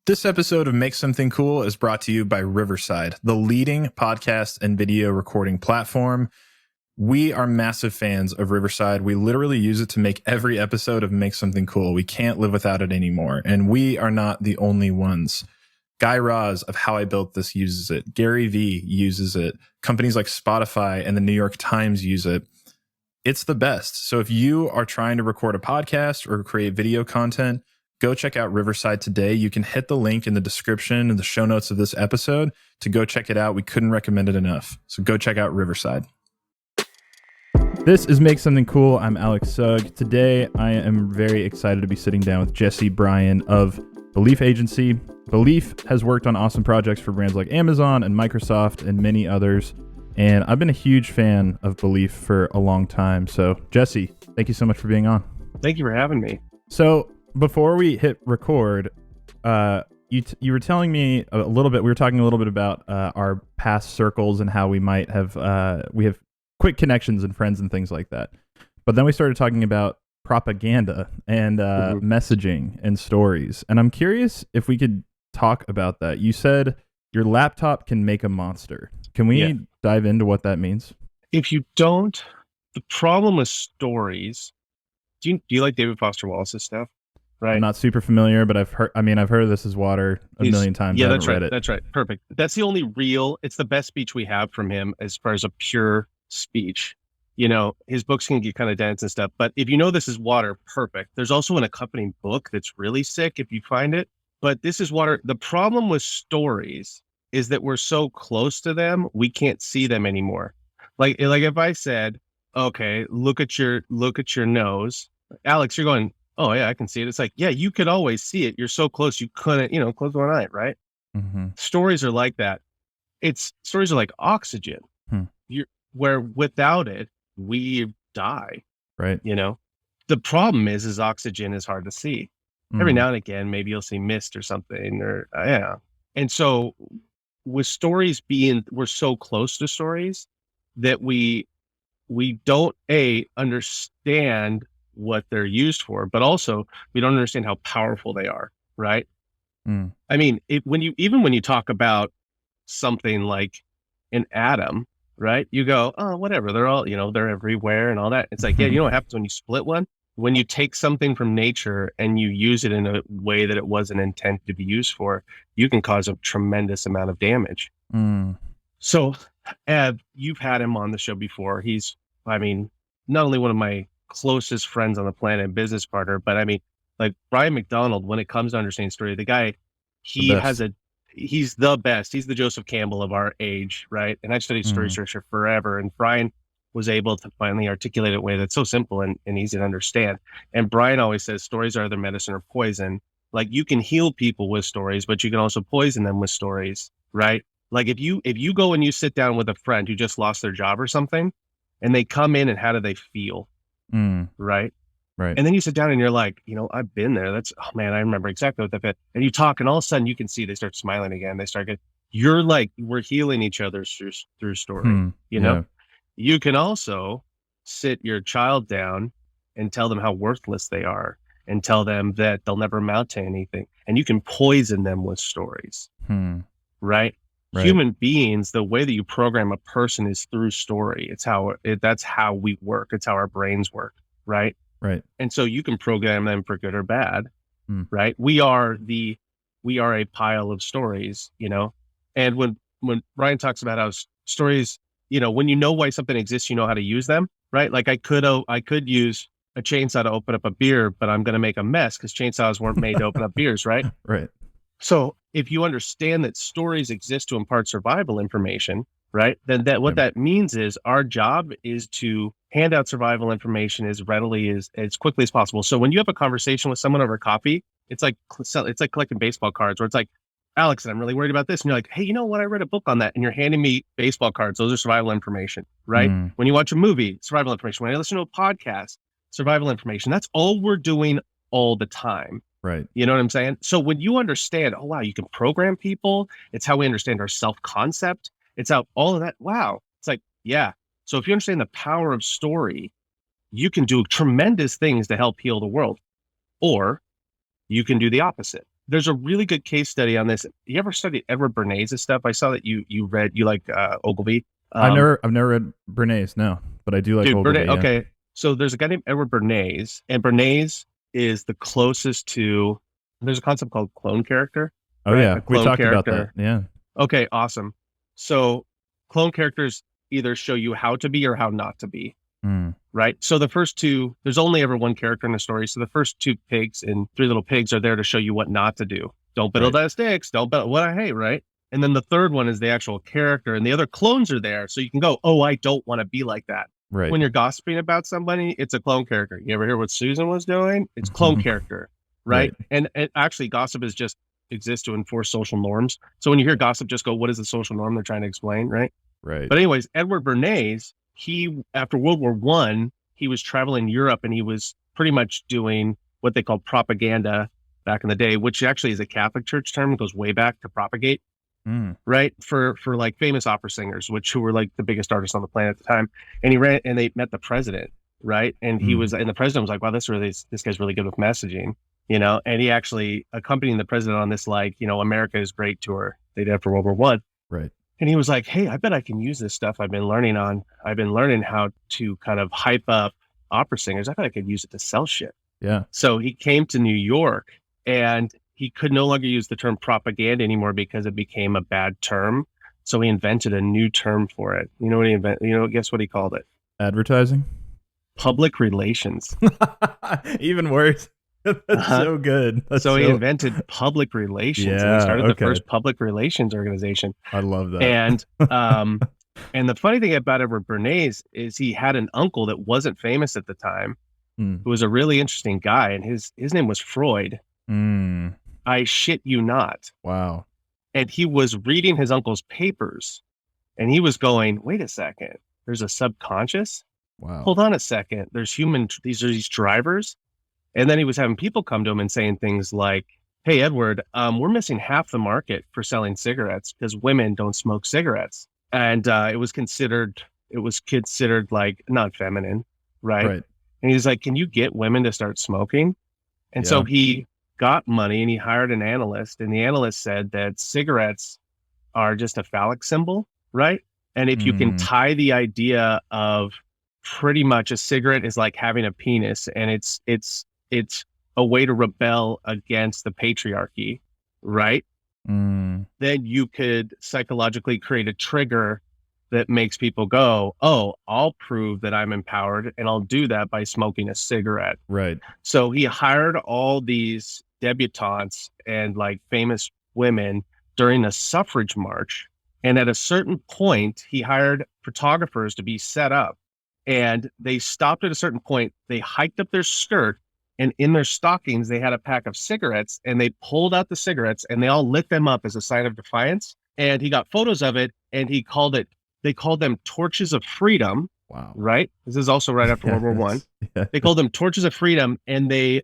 This episode of Make Something Cool is brought to you by Riverside, the leading podcast and video recording platform. We are massive fans of Riverside. We literally use it to make every episode of Make Something Cool. We can't live without it anymore. And we are not the only ones. Guy Raz of How I Built This uses it. Gary Vee uses it. Companies like Spotify and the New York Times use it. It's the best. So if you are trying to record a podcast or create video content, go check out Riverside today. You can hit the link in the description and the show notes of this episode to go check it out. We couldn't recommend it enough. So go check out Riverside. This is Make Something Cool. I'm Alex Sugg. Today, I am very excited to be sitting down with Jesse Bryan of Belief Agency. Belief has worked on awesome projects for brands like Amazon and Microsoft and many others. And I've been a huge fan of Belief for a long time. So Jesse, thank you so much for being on. Thank you for having me. So before we hit record, you were telling me a little bit. We were talking a little bit about our past circles and how we might have we have quick connections and friends and things like that. But then we started talking about propaganda and messaging and stories. And I'm curious if we could talk about that. You said your laptop can make a monster. Can we dive into what that means? If you don't, the problem with stories. Do you like David Foster Wallace's stuff? Right. I'm not super familiar, but I've heard of This Is Water a million times. Yeah, that's right. That's right. Perfect. That's the only real, it's the best speech we have from him as far as a pure speech. You know, his books can get kind of dense and stuff, but if you know This Is Water, perfect. There's also an accompanying book that's really sick if you find it. But This Is Water, the problem with stories is that we're so close to them, we can't see them anymore. Like if I said, okay, look at your nose, Alex, you're going, oh yeah, I can see it. It's like, yeah, you could always see it. You're so close, you couldn't, close one eye, right? Mm-hmm. Stories are like that. Stories are like oxygen. Where without it, we die. Right. The problem is oxygen is hard to see. Every now and again, maybe you'll see mist or something, or And so with stories we're so close to stories that we don't understand what they're used for, but also we don't understand how powerful they are, right? I mean, when you talk about something like an atom, right? You go, oh, whatever, they're all, they're everywhere and all that. It's like, yeah, you know what happens when you split one? When you take something from nature and you use it in a way that it wasn't intended to be used for, you can cause a tremendous amount of damage. So, Ev, you've had him on the show before. He's, not only one of my closest friends on the planet and business partner, but like Brian McDonald, when it comes to understanding story, the guy, he's the best. He's the Joseph Campbell of our age, right? And I've studied story structure forever, and Brian was able to finally articulate it in a way that's so simple and easy to understand. And Brian always says stories are either medicine or poison. Like, you can heal people with stories, but you can also poison them with stories, right? Like if you go and you sit down with a friend who just lost their job or something, and they come in and how do they feel? Right. And then you sit down and you're like, I've been there. Oh man, I remember exactly what that felt. And you talk, and all of a sudden you can see they start smiling again. They start you're like, we're healing each other through story. You can also sit your child down and tell them how worthless they are and tell them that they'll never amount to anything. And you can poison them with stories, right? Human beings, the way that you program a person is through story. That's how we work. It's how our brains work, right? Right. And so you can program them for good or bad, right? We are a pile of stories, And when Brian talks about how stories, when you know why something exists, you know how to use them, right? Like I could use a chainsaw to open up a beer, but I'm going to make a mess because chainsaws weren't made to open up beers, right? Right. So if you understand that stories exist to impart survival information, right, then what that means is our job is to hand out survival information as readily as quickly as possible. So when you have a conversation with someone over coffee, it's like collecting baseball cards, where it's like, Alex, I'm really worried about this. And you're like, hey, you know what? I read a book on that. And you're handing me baseball cards. Those are survival information, right? When you watch a movie, survival information. When I listen to a podcast, survival information. That's all we're doing all the time. Right. You know what I'm saying? So when you understand, oh, wow, you can program people. It's how we understand our self-concept. It's how all of that. Wow. It's like, yeah. So if you understand the power of story, you can do tremendous things to help heal the world. Or you can do the opposite. there's a really good case study on this. You ever studied Edward Bernays' stuff? I saw that you like Ogilvy. I've never read Bernays, no, but I do like Ogilvy. Bernays, okay. So there's a guy named Edward Bernays, and Bernays is the closest to. There's a concept called clone character. Oh, right? yeah. We talked about that. Yeah. Okay, awesome. So clone characters either show you how to be or how not to be. Right? So the first two, there's only ever one character in the story. So the first two pigs and three little pigs are there to show you what not to do. Don't build that sticks. Don't build what I hate, right? And then the third one is the actual character, and the other clones are there. So you can go, oh, I don't want to be like that. Right. When you're gossiping about somebody, it's a clone character. You ever hear what Susan was doing? It's clone character, right? And actually, gossip is just exists to enforce social norms. So when you hear gossip, just go, what is the social norm they're trying to explain, right? Right. But anyways, Edward Bernays, he, after World War I, he was traveling Europe, and he was pretty much doing what they called propaganda back in the day, which actually is a Catholic Church term. It goes way back to propagate, right? For like famous opera singers, who were like the biggest artists on the planet at the time. And they met the president, right? And and the president was like, wow, this guy's really good with messaging, and he actually accompanied the president on this, like, America is Great tour they did after World War I. Right. And he was like, hey, I bet I can use this stuff I've been learning how to kind of hype up opera singers. I bet I could use it to sell shit. Yeah. So he came to New York, and he could no longer use the term propaganda anymore because it became a bad term. So he invented a new term for it. You know what he invented? Guess what he called it? Advertising? Public relations. Even worse. That's so good. So he invented public relations. Yeah, and he started the first public relations organization. I love that. And and the funny thing about Edward Bernays is he had an uncle that wasn't famous at the time, who was a really interesting guy, and his name was Freud. I shit you not. Wow. And he was reading his uncle's papers, and he was going, wait a second, there's a subconscious? Wow. Hold on a second. There's these drivers. And then he was having people come to him and saying things like, hey, Edward, we're missing half the market for selling cigarettes because women don't smoke cigarettes. And it was considered like not feminine, right? And he's like, can you get women to start smoking? And so he got money, and he hired an analyst, and the analyst said that cigarettes are just a phallic symbol, right? And if you can tie the idea of pretty much a cigarette is like having a penis, and it's a way to rebel against the patriarchy, right? Then you could psychologically create a trigger that makes people go, oh, I'll prove that I'm empowered, and I'll do that by smoking a cigarette. Right. So he hired all these debutantes and like famous women during a suffrage march. And at a certain point, he hired photographers to be set up, and they stopped at a certain point. They hiked up their skirt, and in their stockings, they had a pack of cigarettes, and they pulled out the cigarettes, and they all lit them up as a sign of defiance. And he got photos of it, and they called them torches of freedom. Wow. Right? This is also right after World War I. Yes. They called them torches of freedom, and they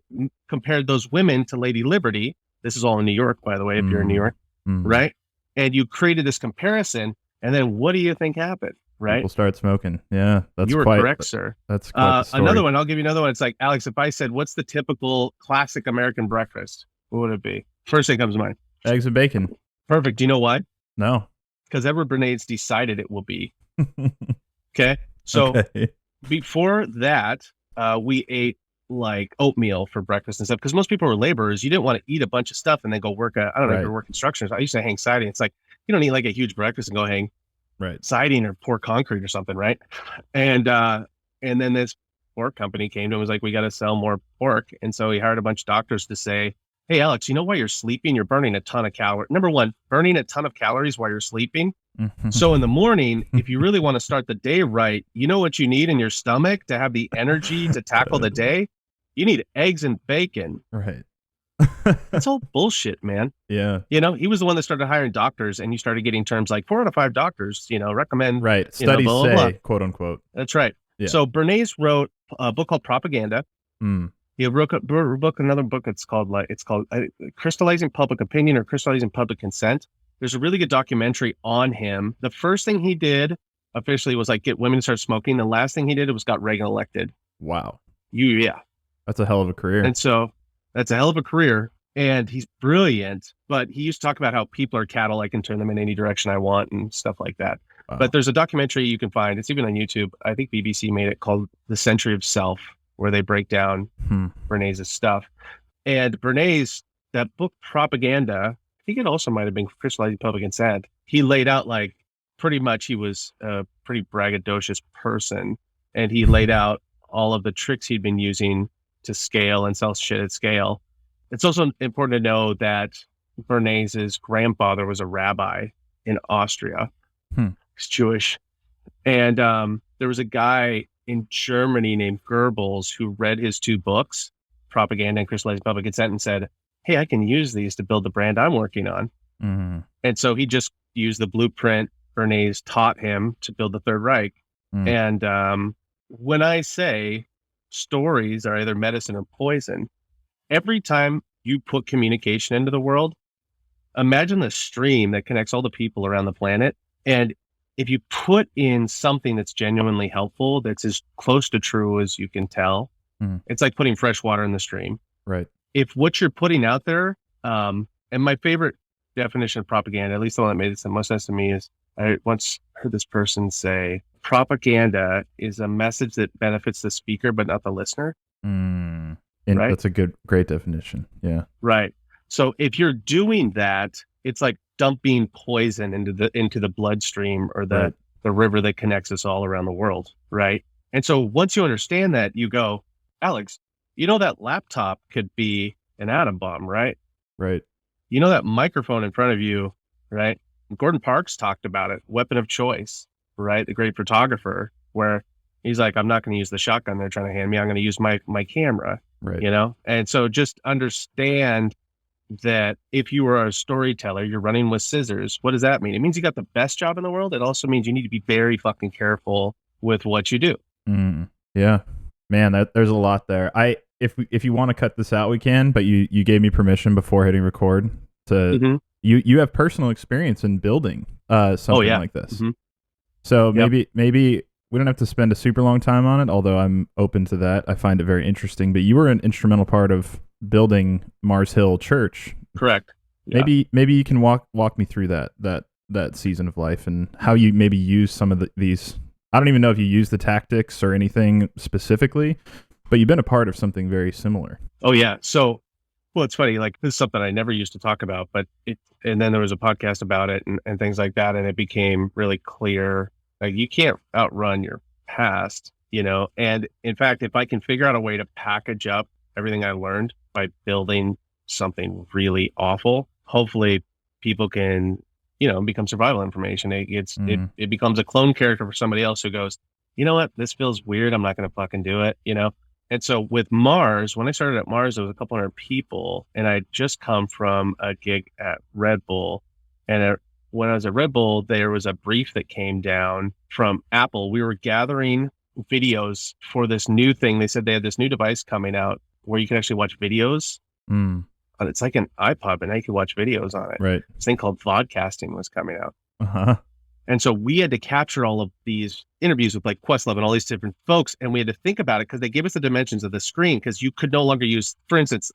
compared those women to Lady Liberty. This is all in New York, by the way, if you're in New York, right? And you created this comparison, and then what do you think happened? Right? People start smoking. Yeah, you were correct, sir. That's quite another one. I'll give you another one. It's like, Alex, if I said, what's the typical classic American breakfast? What would it be? First thing comes to mind. Eggs and bacon. Perfect. Do you know why? No. Because Edward Bernays decided it will be. Okay. So before that, we ate like oatmeal for breakfast and stuff. Because most people were laborers. You didn't want to eat a bunch of stuff and then go work I don't know if you work construction. I used to hang siding. It's like, you don't eat like a huge breakfast and go hang siding or pour concrete or something, right? And then this pork company came to him and was like, we got to sell more pork. And so he hired a bunch of doctors to say, hey, Alex, you know why you're sleeping? You're burning a ton of calories. Number one, burning a ton of calories while you're sleeping. So in the morning, if you really want to start the day right, you know what you need in your stomach to have the energy to tackle the day? You need eggs and bacon. Right. That's all bullshit, man. Yeah. He was the one that started hiring doctors, and you started getting terms like 4 out of 5 doctors, recommend. Right. Studies blah, blah, blah. say, quote unquote. That's right. Yeah. So Bernays wrote a book called Propaganda. He wrote another book. It's called Crystallizing Public Opinion or Crystallizing Public Consent. There's a really good documentary on him. The first thing he did officially was like get women to start smoking. The last thing he did was got Reagan elected. Wow. Yeah. That's a hell of a career. And so that's a hell of a career. And he's brilliant, but he used to talk about how people are cattle. I can turn them in any direction I want and stuff like that. Wow. But there's a documentary you can find. It's even on YouTube. I think BBC made it, called The Century of Self, where they break down Bernays' stuff. And Bernays, that book Propaganda, I think it also might have been Crystallizing Public Consent. He laid out like pretty much he was a pretty braggadocious person. And he laid out all of the tricks he'd been using to scale and sell shit at scale. It's also important to know that Bernays' grandfather was a rabbi in Austria. He's Jewish. And there was a guy in Germany named Goebbels who read his 2 books, Propaganda and Crystallizing Public Consent, and said, hey, I can use these to build the brand I'm working on. And so he just used the blueprint Bernays taught him to build the Third Reich. And when I say stories are either medicine or poison, every time you put communication into the world, imagine the stream that connects all the people around the planet. And if you put in something that's genuinely helpful, that's as close to true as you can tell, it's like putting fresh water in the stream. Right. If what you're putting out there, and my favorite definition of propaganda, at least the one that made the most sense to me, is I once heard this person say, propaganda is a message that benefits the speaker, but not the listener. Right? That's a great definition. Yeah. Right. So if you're doing that, it's like dumping poison into the bloodstream or the river that connects us all around the world. Right. And so once you understand that, you go, Alex, you know, that laptop could be an atom bomb, right? Right. You know, that microphone in front of you, right? Gordon Parks talked about it, weapon of choice, right? The great photographer, where he's like, I'm not going to use the shotgun they're trying to hand me. I'm going to use my camera, right? You know? And so just understand that if you are a storyteller, you're running with scissors. What does that mean? It means you got the best job in the world. It also means you need to be very fucking careful with what you do. Yeah, man, there's a lot there. If you want to cut this out, we can, but you gave me permission before hitting record to, you have personal experience in building something like this. So maybe we don't have to spend a super long time on it, although I'm open to that. I find it very interesting, but you were an instrumental part of building Mars Hill Church. Correct. Yeah. Maybe you can walk me through that season of life and how you maybe use some of these. I don't even know if you use the tactics or anything specifically, but you've been a part of something very similar. Oh yeah. So, well, it's funny. Like, this is something I never used to talk about, but and then there was a podcast about it and things like that, and it became really clear. Like, you can't outrun your past, you know. And in fact, if I can figure out a way to package up everything I learned by building something really awful, hopefully people can, you know, become survival information. It becomes a clone character for somebody else who goes, you know what, this feels weird. I'm not going to fucking do it, you know? And so with Mars, when I started at Mars, there was a couple hundred people, and I'd just come from a gig at Red Bull. And when I was at Red Bull, there was a brief that came down from Apple. We were gathering videos for this new thing. They said they had this new device coming out where you can actually watch videos. It's like an iPod, but now you can watch videos on it. Right. This thing called vodcasting was coming out. And so we had to capture all of these interviews with like Questlove and all these different folks. And we had to think about it because they gave us the dimensions of the screen, because you could no longer use, for instance,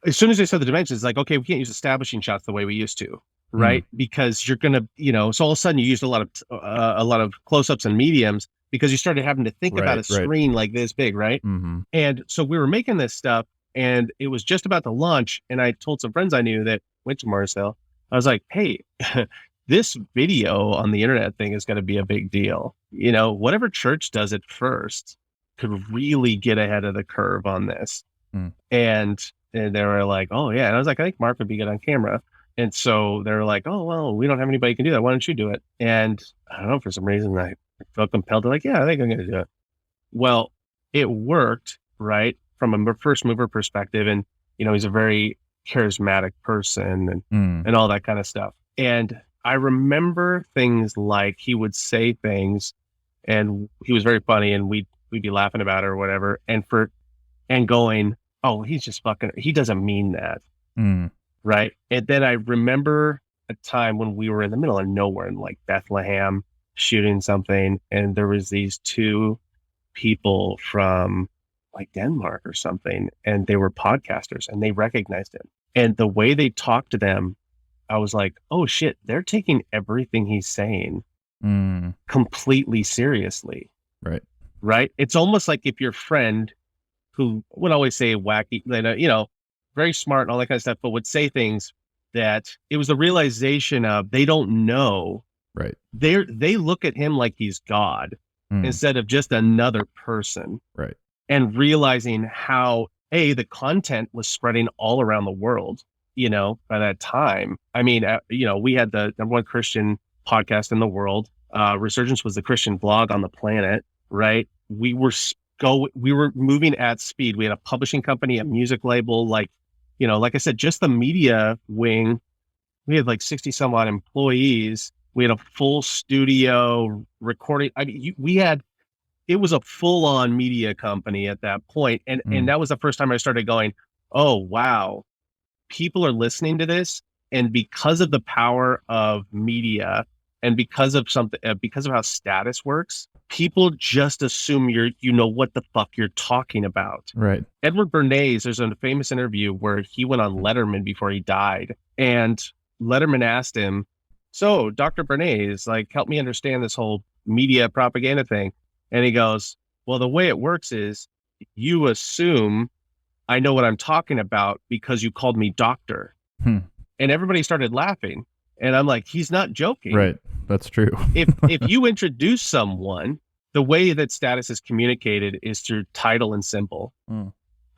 as soon as they said the dimensions, it's like, okay, we can't use establishing shots the way we used to. Right. Because you're going to, you know, so all of a sudden you used a lot of close-ups and mediums because you started having to think about a screen like this big. Right. And so we were making this stuff, and it was just about to launch. And I told some friends I knew that went to Mars Hill. I was like, hey, this video on the internet thing is going to be a big deal. You know, whatever church does it first could really get ahead of the curve on this. And they were like, oh yeah. And I was like, I think Mark would be good on camera. And so they were like, oh, well, we don't have anybody who can do that. Why don't you do it? And I don't know, for some reason I felt compelled to, like, yeah, I think I'm going to do it. Well, it worked, right? From a first mover perspective. And, you know, he's a very charismatic person and all that kind of stuff. And I remember things like he would say things, and he was very funny, and we'd be laughing about it or whatever. And going, oh, he's just fucking, he doesn't mean that. Right. And then I remember a time when we were in the middle of nowhere in like Bethlehem shooting something, and there was these 2 people from like Denmark or something, and they were podcasters, and they recognized him. And the way they talk to them, I was like, oh shit, they're taking everything he's saying completely seriously. Right. Right. It's almost like if your friend who would always say wacky, very smart and all that kind of stuff, but would say things that it was the realization of they don't know. Right. They look at him like he's God instead of just another person. Right. And realizing how the content was spreading all around the world, by that time. I mean, we had the number one Christian podcast in the world. Resurgence was the Christian blog on the planet, right? We were moving at speed. We had a publishing company, a music label, like I said, just the media wing. We had like 60 some odd employees. We had a full studio recording. I mean, it was a full on media company at that point. And that was the first time I started going, oh, wow, people are listening to this. And because of the power of media and because of how status works, people just assume you know what the fuck you're talking about. Right. Edward Bernays, there's a famous interview where he went on Letterman before he died. And Letterman asked him, so Dr. Bernays, like, help me understand this whole media propaganda thing. And he goes, well, the way it works is you assume I know what I'm talking about because you called me doctor. And everybody started laughing. And I'm like, he's not joking. Right. That's true. if you introduce someone, the way that status is communicated is through title and symbol.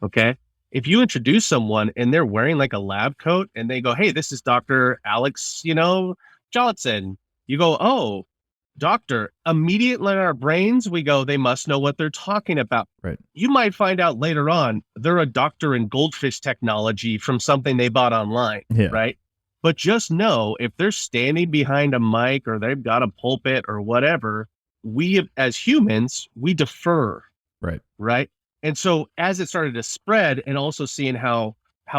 Okay. If you introduce someone and they're wearing like a lab coat and they go, hey, this is Dr. Alex, Johnson, you go, oh, doctor. Immediately in our brains, we go, they must know what they're talking about. Right. You might find out later on they're a doctor in goldfish technology from something they bought online. Yeah. Right. But just know if they're standing behind a mic or they've got a pulpit or whatever, we as humans, we defer. Right. Right. And so as it started to spread and also seeing how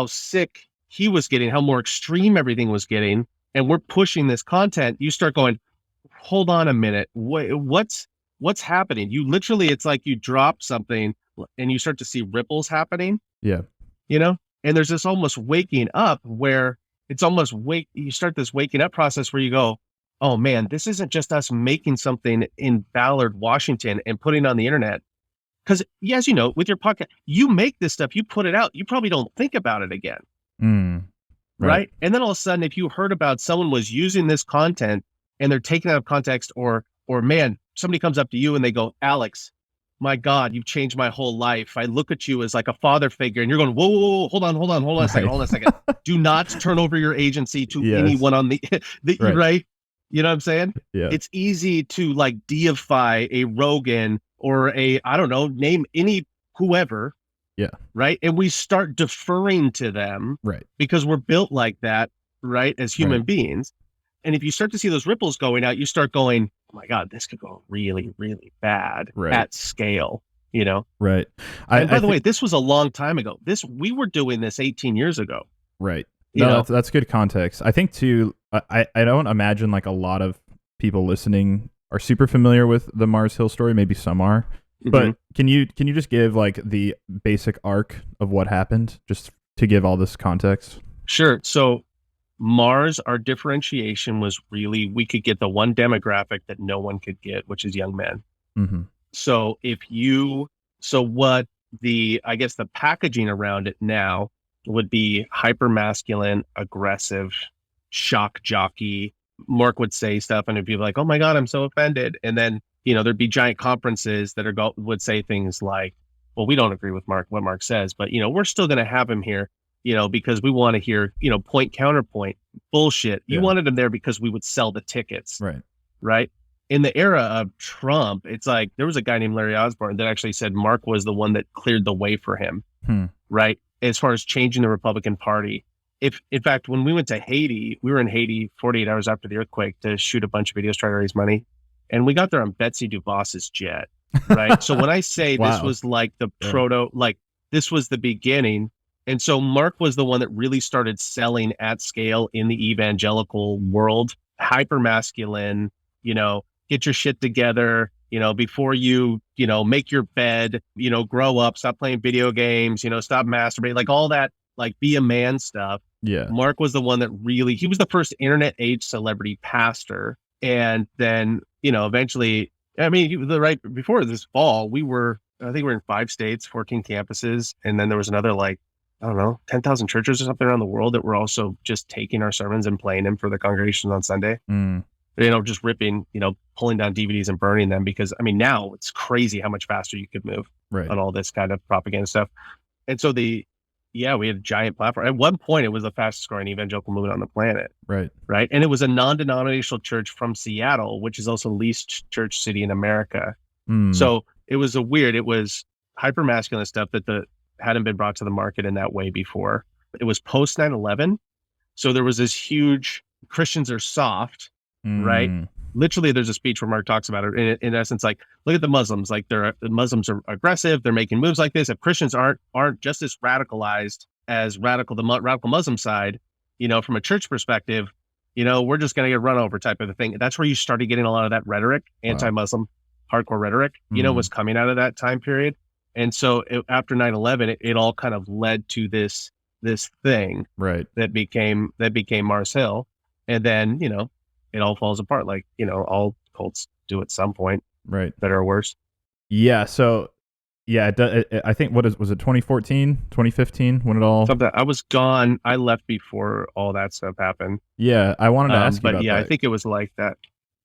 sick he was getting, how more extreme everything was getting, and we're pushing this content, you start going, hold on a minute. What's happening? You literally, it's like you drop something and you start to see ripples happening. Yeah. And there's this almost waking up where it's almost you start this waking up process where you go, oh man, this isn't just us making something in Ballard, Washington and putting it on the internet. Because as you know, with your podcast, you make this stuff, you put it out, you probably don't think about it again. Right. And then all of a sudden, if you heard about someone was using this content and they're taken out of context or man, somebody comes up to you and they go, Alex, my God, you've changed my whole life. I look at you as like a father figure and you're going, whoa, hold on a second. Do not turn over your agency to anyone on the right. You know what I'm saying? Yeah. It's easy to like deify a Rogan or name any whoever. Yeah. Right. And we start deferring to them. Right. Because we're built like that, right? As human beings. And if you start to see those ripples going out, you start going, oh my God, this could go really, really bad at scale, Right. And by the way, this was a long time ago. We were doing this 18 years ago. Right. No, that's good context. I think too, I don't imagine like a lot of people listening are super familiar with the Mars Hill story. Maybe some are, but can you just give like the basic arc of what happened just to give all this context? Sure. So Mars, our differentiation was really, we could get the one demographic that no one could get, which is young men. So what I guess the packaging around it now would be hyper masculine, aggressive, shock jockey. Mark would say stuff and it'd be like, oh my God, I'm so offended. And then, there'd be giant conferences that would say things like, well, we don't agree with what Mark says, but, we're still going to have him here, because we want to hear, point counterpoint bullshit. You wanted him there because we would sell the tickets. Right. In the era of Trump, it's like there was a guy named Larry Osborne that actually said Mark was the one that cleared the way for him. Right. As far as changing the Republican Party. In fact, when we went to Haiti, we were in Haiti 48 hours after the earthquake to shoot a bunch of videos, try to raise money. And we got there on Betsy DeVos's jet. Right. So when I say this was like the this was the beginning. And so Mark was the one that really started selling at scale in the evangelical world, hyper masculine, get your shit together, before you, make your bed, grow up, stop playing video games, stop masturbating, like all that like be a man stuff. Yeah. Mark was the one that really, he was the first internet age celebrity pastor. And then, eventually, I mean, right before this fall, I think we're in 5 states, 14 campuses. And then there was another, like, I don't know, 10,000 churches or something around the world that were also just taking our sermons and playing them for the congregation on Sunday. Just ripping, pulling down DVDs and burning them, because I mean, now it's crazy how much faster you could move on all this kind of propaganda stuff. And so we had a giant platform. At one point, it was the fastest growing evangelical movement on the planet. Right. And it was a non-denominational church from Seattle, which is also the least church city in America. So it was it was hyper masculine stuff that hadn't been brought to the market in that way before. It was post 9/11. So there was this huge Christians are soft. Right. Literally, there's a speech where Mark talks about it in essence, like, look at the Muslims, like the Muslims are aggressive. They're making moves like this. If Christians aren't just as radicalized as the radical Muslim side, from a church perspective, we're just going to get run over type of a thing. That's where you started getting a lot of that rhetoric, anti-Muslim hardcore rhetoric, was coming out of that time period. And so after 9/11, it all kind of led to this thing that became Mars Hill. And then, it all falls apart, like, all cults do at some point, better or worse. Yeah. So, yeah, I think, was it 2014, 2015 when it all... I was gone. I left before all that stuff happened. Yeah, I wanted to ask you about that. I think it was like that.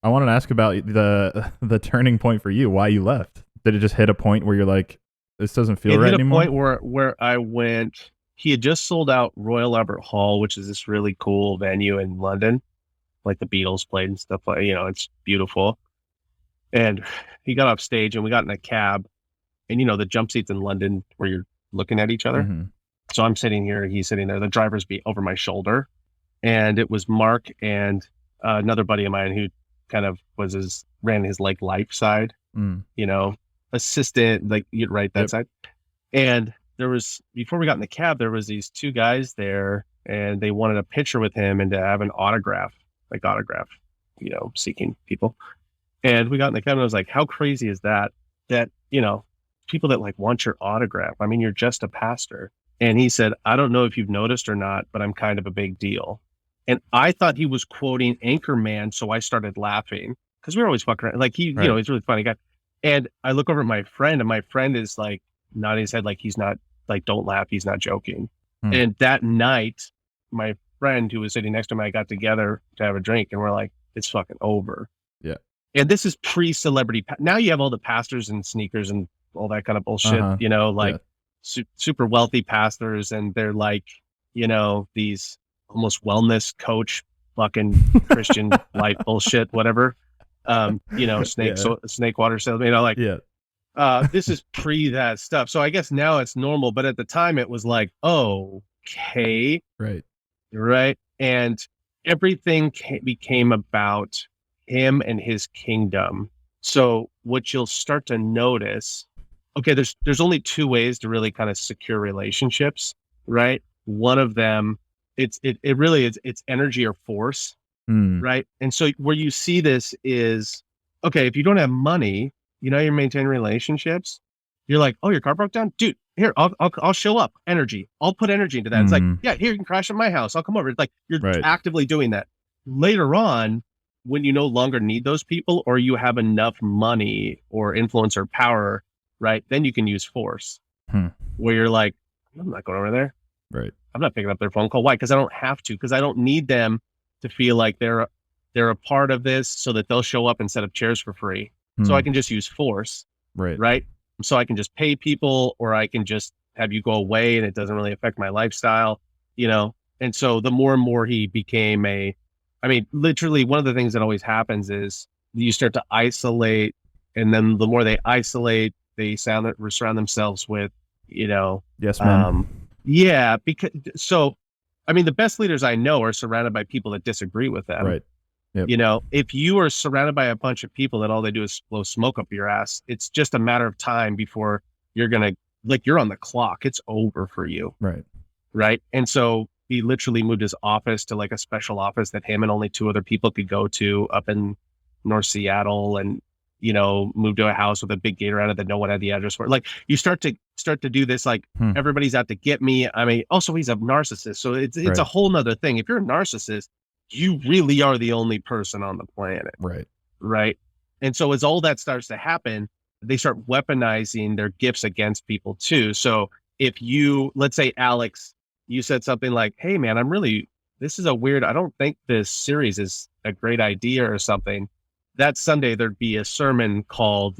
I wanted to ask about the turning point for you, why you left. Did it just hit a point where you're like, this doesn't feel right anymore? It hit a point where I went... He had just sold out Royal Albert Hall, which is this really cool venue in London. Like the Beatles played and stuff, like, it's beautiful. And he got off stage and we got in a cab, and the jump seats in London where you're looking at each other. So I'm sitting here, he's sitting there, the driver's be over my shoulder. And it was Mark and another buddy of mine who kind of ran his like life side, assistant, like you'd write that side. And before we got in the cab, there was these 2 guys there, and they wanted a picture with him and to have an autograph, seeking people. And we got in the cab, and I was like, how crazy is that, people that like want your autograph? I mean, you're just a pastor. And he said, I don't know if you've noticed or not, but I'm kind of a big deal. And I thought he was quoting Anchorman. So I started laughing, because we were always fucking around. Like he's a really funny guy. And I look over at my friend, and my friend is like nodding his head, like he's not, like, don't laugh, he's not joking. And that night, my friend who was sitting next to me, I got together to have a drink, and we're like, it's fucking over. Yeah. And this is pre-celebrity. Now you have all the pastors and sneakers and all that kind of bullshit, super wealthy pastors. And they're like, these almost wellness coach, fucking Christian life bullshit, whatever. Snake water salesman, this is pre that stuff. So I guess now it's normal, but at the time it was like, okay. Right. And everything became about him and his kingdom. So what you'll start to notice, okay, there's only 2 ways to really kind of secure relationships, right? One of them, it's energy or force, right? And so where you see this is, okay, if you don't have money, you're maintaining relationships. You're like, oh, your car broke down, dude. Here, I'll show up. Energy. I'll put energy into that. It's like, yeah, here, you can crash at my house. I'll come over. It's like you're actively doing that. Later on, when you no longer need those people, or you have enough money or influence or power, right? Then you can use force. Where you're like, I'm not going over there. Right. I'm not picking up their phone call. Why? Because I don't have to. Because I don't need them to feel like they're a part of this, so that they'll show up and set up chairs for free. So I can just use force. Right. So I can just pay people, or I can just have you go away, and it doesn't really affect my lifestyle, And so the more and more he became literally one of the things that always happens is you start to isolate, and then the more they isolate, they surround themselves with, yes, ma'am. Because the best leaders I know are surrounded by people that disagree with them. Right. Yep. If you are surrounded by a bunch of people that all they do is blow smoke up your ass, it's just a matter of time before you're on the clock. It's over for you. Right. Right. And so he literally moved his office to like a special office that him and only 2 other people could go to up in North Seattle. And, moved to a house with a big gate around it that no one had the address for. Like you start to do this, like everybody's out to get me. I mean, also he's a narcissist. So it's a whole nother thing. If you're a narcissist, you really are the only person on the planet. Right. Right. And so as all that starts to happen, they start weaponizing their gifts against people too. So if let's say, Alex, you said something like, hey man, this is I don't think this series is a great idea or something. That Sunday there'd be a sermon called,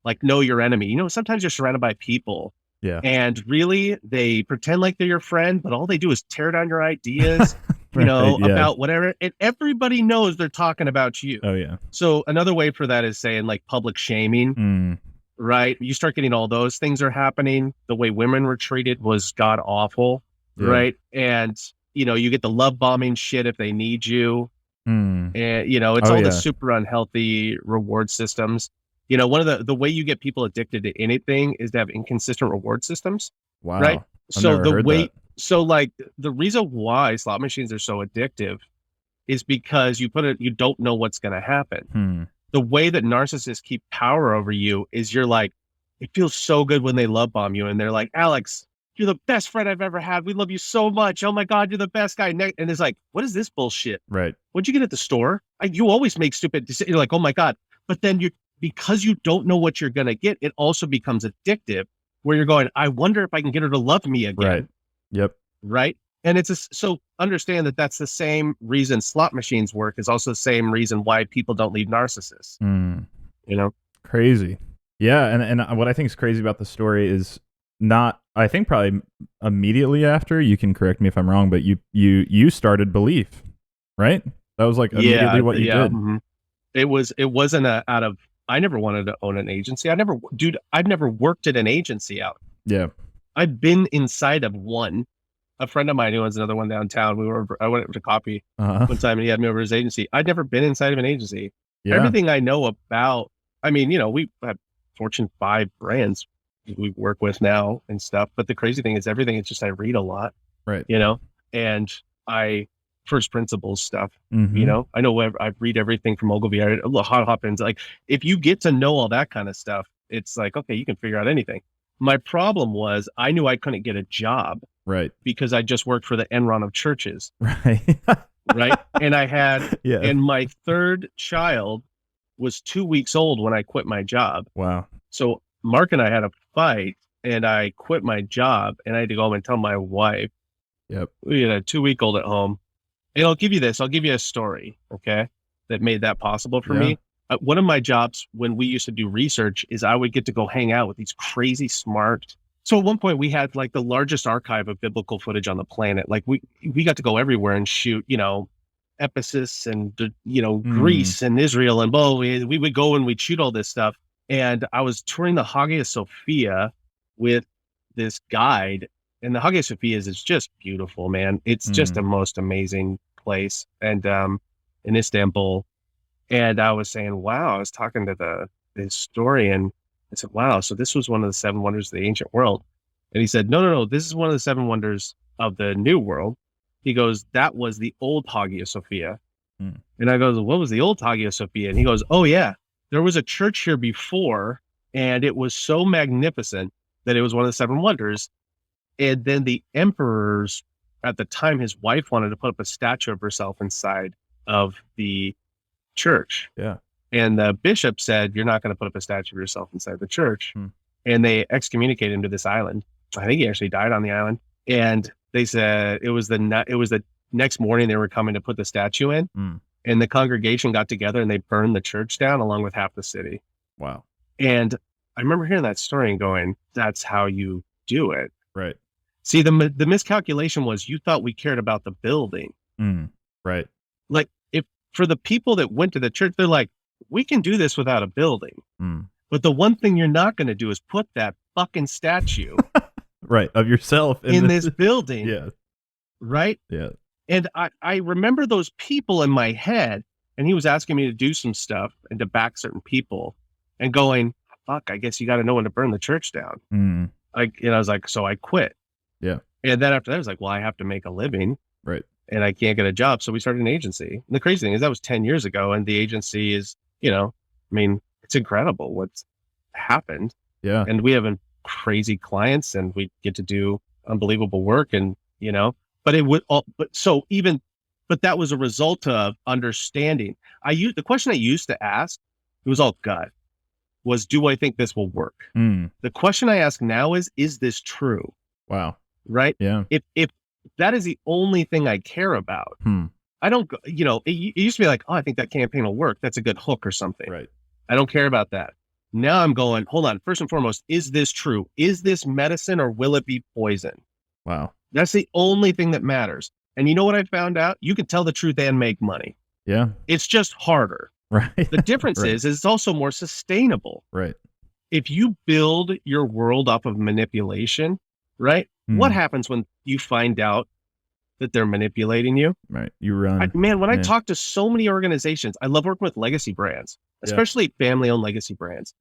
like know your enemy. Sometimes you're surrounded by people. Yeah. And really they pretend like they're your friend, but all they do is tear down your ideas, about whatever. And everybody knows they're talking about you. Oh yeah. So another way for that is saying like public shaming, right? You start getting all those things are happening. The way women were treated was god awful, right? And, you get the love bombing shit if they need you. And, it's the super unhealthy reward systems. One of the way you get people addicted to anything is to have inconsistent reward systems. Wow. Right. I've So like the reason why slot machines are so addictive is because you don't know what's going to happen. The way that narcissists keep power over you is you're like, it feels so good when they love bomb you. And they're like, Alex, you're the best friend I've ever had. We love you so much. Oh my God, you're the best guy. And it's like, what is this bullshit? Right. What'd you get at the store? You always make stupid decisions. You're like, oh my God. But then because you don't know what you're going to get, it also becomes addictive where you're going, I wonder if I can get her to love me again. Right. Yep. Right. And so understand that that's the same reason slot machines work is also the same reason why people don't leave narcissists. Crazy. Yeah. And what I think is crazy about the story is not, I think probably immediately after, you can correct me if I'm wrong, but you started Belief, right? That was like immediately what you did. Mm-hmm. It wasn't out of, I never wanted to own an agency. I've never worked at an agency out. Yeah. I've been inside of one. A friend of mine who owns another one downtown. I went over to coffee one time and he had me over his agency. I'd never been inside of an agency. Yeah. Everything I know about, we have Fortune 5 brands we work with now and stuff. But the crazy thing is everything is just, I read a lot, right. And I first principles stuff, I know I read everything from Ogilvy. I hop in. Like if you get to know all that kind of stuff, it's like, okay, you can figure out anything. My problem was I knew I couldn't get a job. Right. Because I just worked for the Enron of churches. Right. Right. And I had, and my third child was 2 weeks old when I quit my job. Wow. So Mark and I had a fight and I quit my job and I had to go home and tell my wife. Yep. We had a 2-week-old at home. And I'll give you a story. Okay. That made that possible for me. One of my jobs when we used to do research is I would get to go hang out with these crazy smart. So at one point we had like the largest archive of biblical footage on the planet. Like we got to go everywhere and shoot, Ephesus and, Greece and Israel and we would go and we'd shoot all this stuff. And I was touring the Hagia Sophia with this guide, and the Hagia Sophia is just beautiful, man. It's just the most amazing place. And, in Istanbul. And I was saying, wow, I was talking to the historian. I said, wow, so this was one of the 7 wonders of the ancient world. And he said, no, this is one of the 7 wonders of the new world. He goes, that was the old Hagia Sophia. And I go, what was the old Hagia Sophia? And he goes, oh yeah, there was a church here before, and it was so magnificent that it was one of the 7 wonders. And then the emperors, at the time, his wife wanted to put up a statue of herself inside of the church. Yeah. And the bishop said, you're not going to put up a statue of yourself inside the church. And they excommunicated him to this island. I think he actually died on the island. And they said it was the next morning they were coming to put the statue in. And the congregation got together and they burned the church down along with half the city. Wow. And I remember hearing that story and going, that's how you do it. Right. See, the miscalculation was you thought we cared about the building. Right. Like if for the people that went to the church, they're like, we can do this without a building. But the one thing you're not going to do is put that fucking statue right of yourself in this building. Yeah. Right. Yeah. And I remember those people in my head, and he was asking me to do some stuff and to back certain people and going, fuck, I guess you got to know when to burn the church down. I was like, so I quit. Yeah. And then after that, I was like, well, I have to make a living. Right. And I can't get a job. So we started an agency. And the crazy thing is that was 10 years ago. And the agency is, it's it's incredible what's happened. Yeah. And we have crazy clients and we get to do unbelievable work and, but it would all, but that was a result of understanding. The question I used to ask, it was all gut, was, do I think this will work? The question I ask now is this true? Wow. Right? Yeah. If that is the only thing I care about, I don't go, it used to be like, oh, I think that campaign will work. That's a good hook or something. Right. I don't care about that. Now I'm going, hold on. First and foremost, is this true? Is this medicine or will it be poison? Wow. That's the only thing that matters. And you know what I found out? You can tell the truth and make money. Yeah. It's just harder. Right. The difference is it's also more sustainable. Right. If you build your world off of manipulation, right? What happens when you find out that they're manipulating you? Right. You run. When I talk to so many organizations, I love working with legacy brands, especially family-owned legacy brands,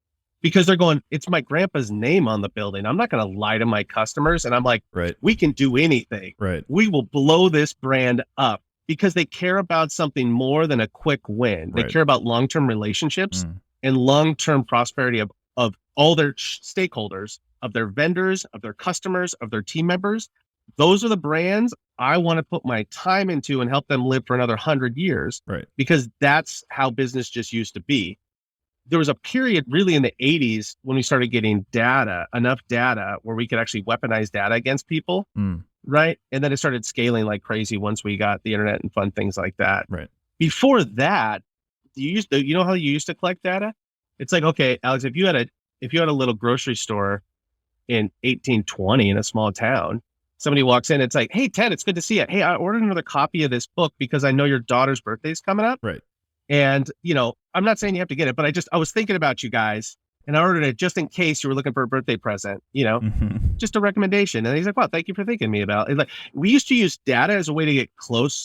because they're going, it's my grandpa's name on the building. I'm not going to lie to my customers. And I'm like, right. We can do anything. Right. We will blow this brand up because they care about something more than a quick win. They care about long-term relationships and long-term prosperity of all their stakeholders, of their vendors, of their customers, of their team members. Those are the brands I want to put my time into and help them live for another 100 years. Right. Because that's how business just used to be. There was a period really in the 80s when we started getting enough data where we could actually weaponize data against people. Right. And then it started scaling like crazy once we got the internet and fun things like that. Right. Before that, you know how you used to collect data? It's like, okay, Alex, if you had a little grocery store in 1820 in a small town, somebody walks in, it's like, hey, Ted, it's good to see you. Hey, I ordered another copy of this book because I know your daughter's birthday is coming up. Right. And, I'm not saying you have to get it, but I was thinking about you guys and I ordered it just in case you were looking for a birthday present, just a recommendation. And he's like, wow, thank you for thinking me about it. Like, we used to use data as a way to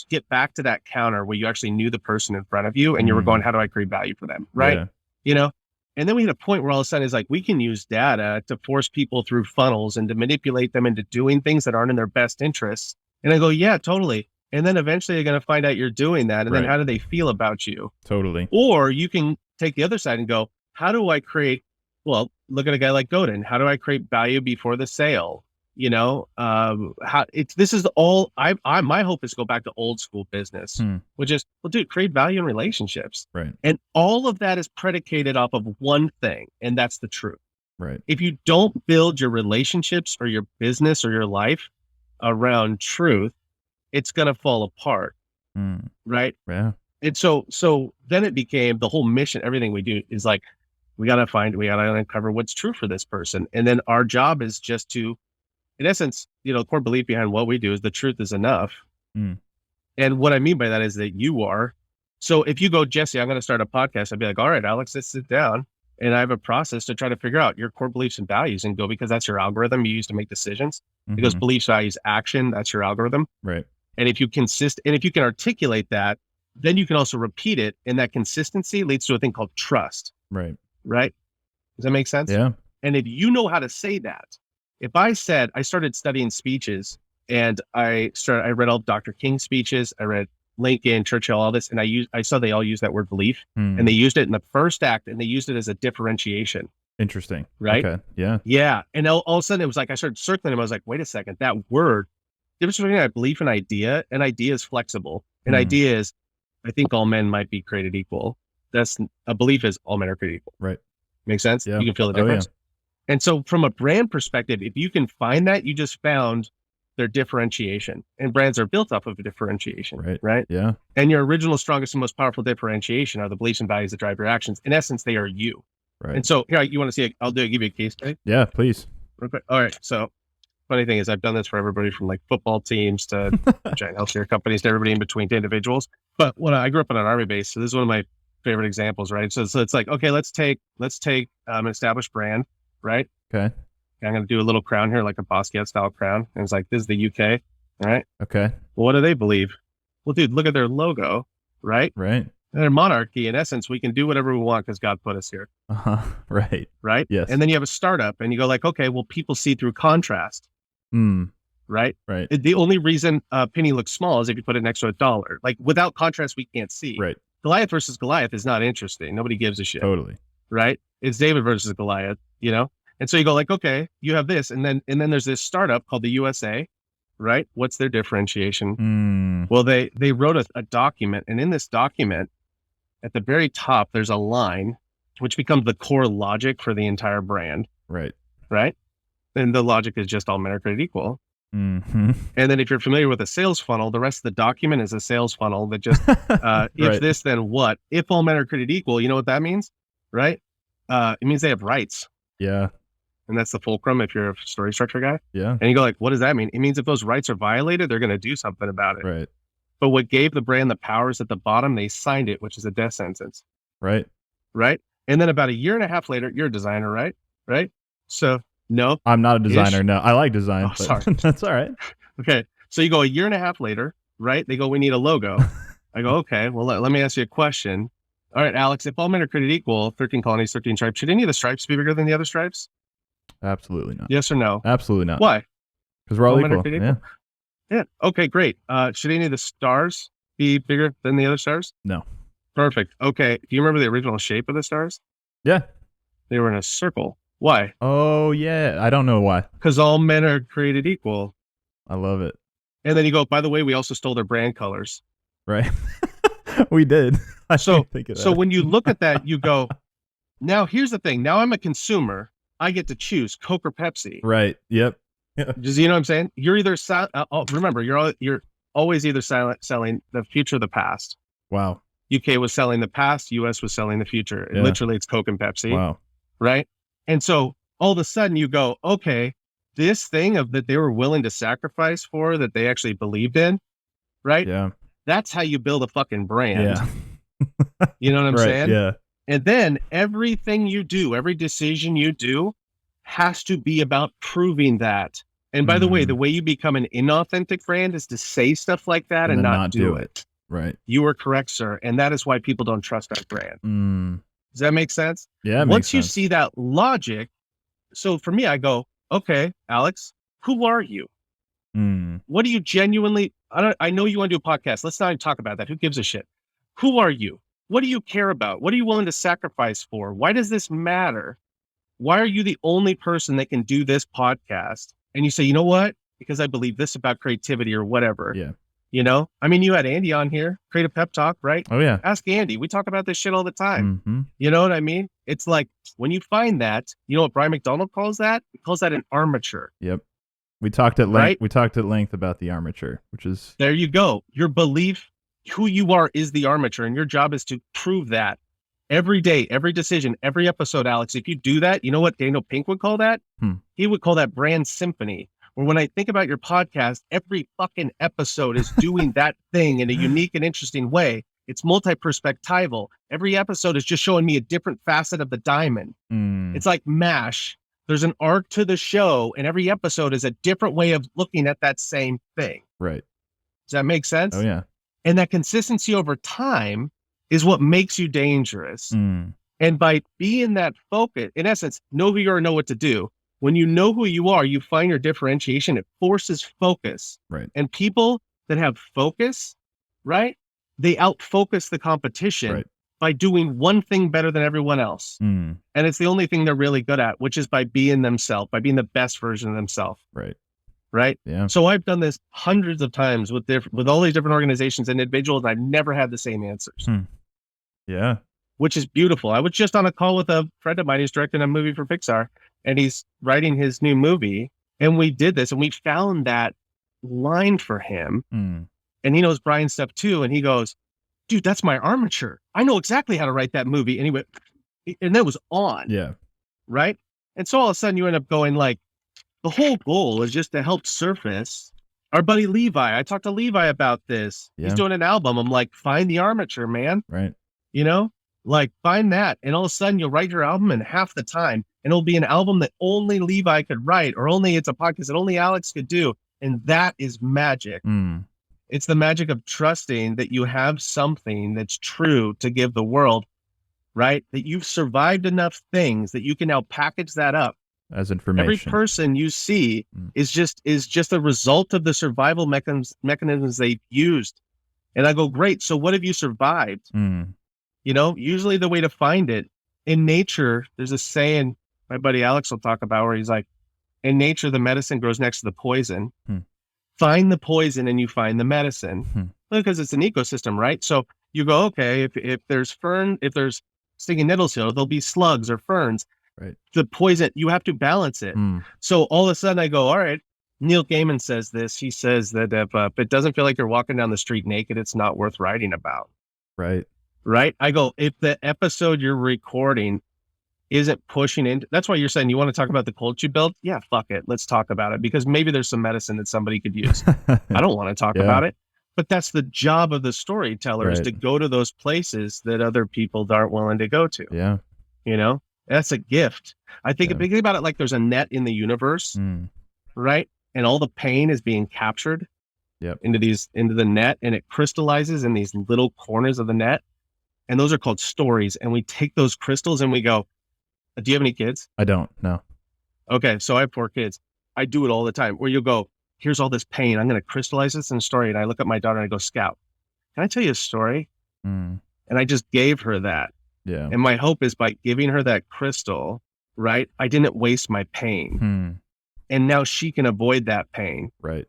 get back to that counter where you actually knew the person in front of you and you were going, how do I create value for them? Right. Yeah. And then we hit a point where all of a sudden it's like, we can use data to force people through funnels and to manipulate them into doing things that aren't in their best interests. And I go, yeah, totally. And then eventually they're going to find out you're doing that. And then how do they feel about you? Totally. Or you can take the other side and go, how do I create, look at a guy like Godin. How do I create value before the sale? This is all my hope is to go back to old school business, which is, create value in relationships. Right. And all of that is predicated off of one thing, and that's the truth. Right. If you don't build your relationships or your business or your life around truth, it's going to fall apart. Right. Yeah. And so then it became the whole mission. Everything we do is like, we got to uncover what's true for this person. And then our job is just to, in essence, the core belief behind what we do is the truth is enough. And what I mean by that is that you are. So if you go, Jesse, I'm going to start a podcast, I'd be like, all right, Alex, let's sit down. And I have a process to try to figure out your core beliefs and values and go, because that's your algorithm you use to make decisions. Because beliefs, values, action, that's your algorithm. Right. And if you can articulate that, then you can also repeat it. And that consistency leads to a thing called trust. Right. Right. Does that make sense? Yeah. And if you know how to say that, if I started studying speeches and I read all Dr. King's speeches, I read Lincoln, Churchill, all this, and I saw they all use that word belief and they used it in the first act and they used it as a differentiation. Interesting. Right. Okay. Yeah. Yeah. And all of a sudden it was like, I started circling them. I was like, wait a second, that word, difference between a belief and idea is flexible. An idea is, I think all men might be created equal. That's a belief is all men are created equal. Right. Makes sense? Yeah. You can feel the difference. And so from a brand perspective, if you can find that, you just found their differentiation. And brands are built off of a differentiation. Right. Yeah. And your original, strongest, and most powerful differentiation are the beliefs and values that drive your actions. In essence, they are you. Right. And so here, you want to see, give you a case study? Yeah, please. Okay. All right. So funny thing is I've done this for everybody from like football teams to giant healthcare companies to everybody in between to individuals. But when I grew up on an army base, so this is one of my favorite examples, right? So it's like, okay, let's take an established brand, right? Okay. I'm going to do a little crown here, like a Basquiat style crown. And it's like, this is the UK, right? Okay. Well, what do they believe? Well, dude, look at their logo, right? Right. Their monarchy, in essence, we can do whatever we want because God put us here. Right. Right? Yes. And then you have a startup and you go like, okay, well, people see through contrast. Right? Right. The only reason a penny looks small is if you put it next to a dollar. Like without contrast, we can't see. Right. Goliath versus Goliath is not interesting. Nobody gives a shit. Totally. right? It's David versus Goliath, you know? And so you go like, okay, you have this. And then there's this startup called the USA, right? What's their differentiation? Well, they wrote a document, and in this document, at the very top, there's a line which becomes the core logic for the entire brand. Right. Right. And the logic is just all men are created equal. Mm-hmm. And then if you're familiar with a sales funnel, the rest of the document is a sales funnel that just, if this, then what? If all men are created equal, you know what that means? Right. It means they have rights. Yeah. And that's the fulcrum if you're a story structure guy. Yeah. And you go like, what does that mean? It means if those rights are violated, they're going to do something about it. Right. But what gave the brand the powers at the bottom, they signed it, which is a death sentence. Right. Right. And then about a year and a half later, you're a designer, right? Right. So no, I'm not a designer. No, I like design. But sorry. That's all right. Okay. So you go a year and a half later, right? They go, we need a logo. I go, okay, well, let me ask you a question. All right, Alex, if all men are created equal, 13 colonies, 13 stripes, should any of the stripes be bigger than the other stripes? Absolutely not. Yes or no? Absolutely not. Why? Because we're all men are equal. created Yeah. equal. Yeah. Okay, great. Should any of the stars be bigger than the other stars? No. Perfect. Okay. Do you remember the original shape of the stars? Yeah. They were in a circle. Why? Oh, yeah. I don't know why. Because all men are created equal. I love it. And then you go, by the way, we also stole their brand colors. Right. We did. I So, didn't think of that. so when you look at that, you go, now here's the thing. Now I'm a consumer. I get to choose Coke or Pepsi. Right. Yep. Does you know what I'm saying? You're either remember, you're always either selling the future or the past. Wow. UK was selling the past, US was selling the future. Yeah. Literally, it's Coke and Pepsi. Wow. Right. And so all of a sudden you go, okay, this thing of that they were willing to sacrifice for, that they actually believed in, right? Yeah. That's how you build a fucking brand. Yeah. You know what I'm Right. saying? Yeah. And then everything you do, every decision you do has to be about proving that. And by the way you become an inauthentic brand is to say stuff like that and not do it. Right. You are correct, sir. And that is why people don't trust our brand. Does that make sense? Yeah. Once you see that logic. So for me, I go, okay, Alex, who are you? What do you genuinely, I know you want to do a podcast. Let's not even talk about that. Who gives a shit? Who are you? What do you care about? What are you willing to sacrifice for? Why does this matter? Why are you the only person that can do this podcast? And you say, you know what? Because I believe this about creativity or whatever. Yeah. You know, I mean, you had Andy on here, Creative Pep Talk, right? Oh, yeah. Ask Andy. We talk about this shit all the time. Mm-hmm. You know what I mean? It's like when you find that, you know what Brian McDonald calls that? He calls that an armature. Yep. We talked at length. Right? We talked at length about the armature, which is there you go. Your belief, who you are, is the armature, and your job is to prove that every day, every decision, every episode. Alex, if you do that, you know what Daniel Pink would call that? He would call that brand symphony. Or when I think about your podcast, every fucking episode is doing that thing in a unique and interesting way. It's multi-perspectival. Every episode is just showing me a different facet of the diamond. It's like MASH. There's an arc to the show, and every episode is a different way of looking at that same thing. right. Does that make sense? Oh, yeah. And that consistency over time is what makes you dangerous. And by being that focus, in essence, know who you are, know what to do. When you know who you are, you find your differentiation. It forces focus. Right. And people that have focus, right, they outfocus the competition by doing one thing better than everyone else. And it's the only thing they're really good at, which is by being themselves, by being the best version of themselves. Right. Right. Yeah. So I've done this hundreds of times with all these different organizations and individuals. And I've never had the same answers. Yeah. Which is beautiful. I was just on a call with a friend of mine who's directing a movie for Pixar, and he's writing his new movie. And we did this, and we found that line for him. And he knows Bryan stuff too. And he goes, dude, that's my armature. I know exactly how to write that movie. And he went, and that was on. Yeah. Right. And so all of a sudden you end up going like, the whole goal is just to help surface our buddy Levi. I talked to Levi about this. Yeah. He's doing an album. I'm like, find the armature, man. Right. You know, like find that. And all of a sudden you'll write your album in half the time, and it'll be an album that only Levi could write, or only it's a podcast that only Alex could do. And that is magic. It's the magic of trusting that you have something that's true to give the world, right? That you've survived enough things that you can now package that up. As information. Every person you see is just a result of the survival mechanisms they've used. And I go, great. So what have you survived? You know, usually the way to find it in nature, there's a saying my buddy Alex will talk about where he's like, in nature, the medicine grows next to the poison. Find the poison and you find the medicine because it's an ecosystem, right? So you go, okay, if there's if there's stinging nettles here, there'll be slugs or ferns. Right. The poison, you have to balance it. So all of a sudden I go, all right, Neil Gaiman says this. He says that if it doesn't feel like you're walking down the street naked, it's not worth writing about. Right. Right. I go, if the episode you're recording isn't pushing into, that's why you're saying you want to talk about the cult you built. Yeah, fuck it. Let's talk about it because maybe there's some medicine that somebody could use. I don't want to talk about it, but that's the job of the storyteller is to go to those places that other people aren't willing to go to. Yeah. You know, that's a gift. I think a big thing about it, like there's a net in the universe, right? And all the pain is being captured into the net, and it crystallizes in these little corners of the net. And those are called stories. And we take those crystals and we go, do you have any kids? I don't, no. Okay, so I have 4 kids. I do it all the time where you'll go, here's all this pain. I'm going to crystallize this in a story. And I look at my daughter and I go, Scout, can I tell you a story? And I just gave her that. Yeah. And my hope is by giving her that crystal, right, I didn't waste my pain. And now she can avoid that pain. Right.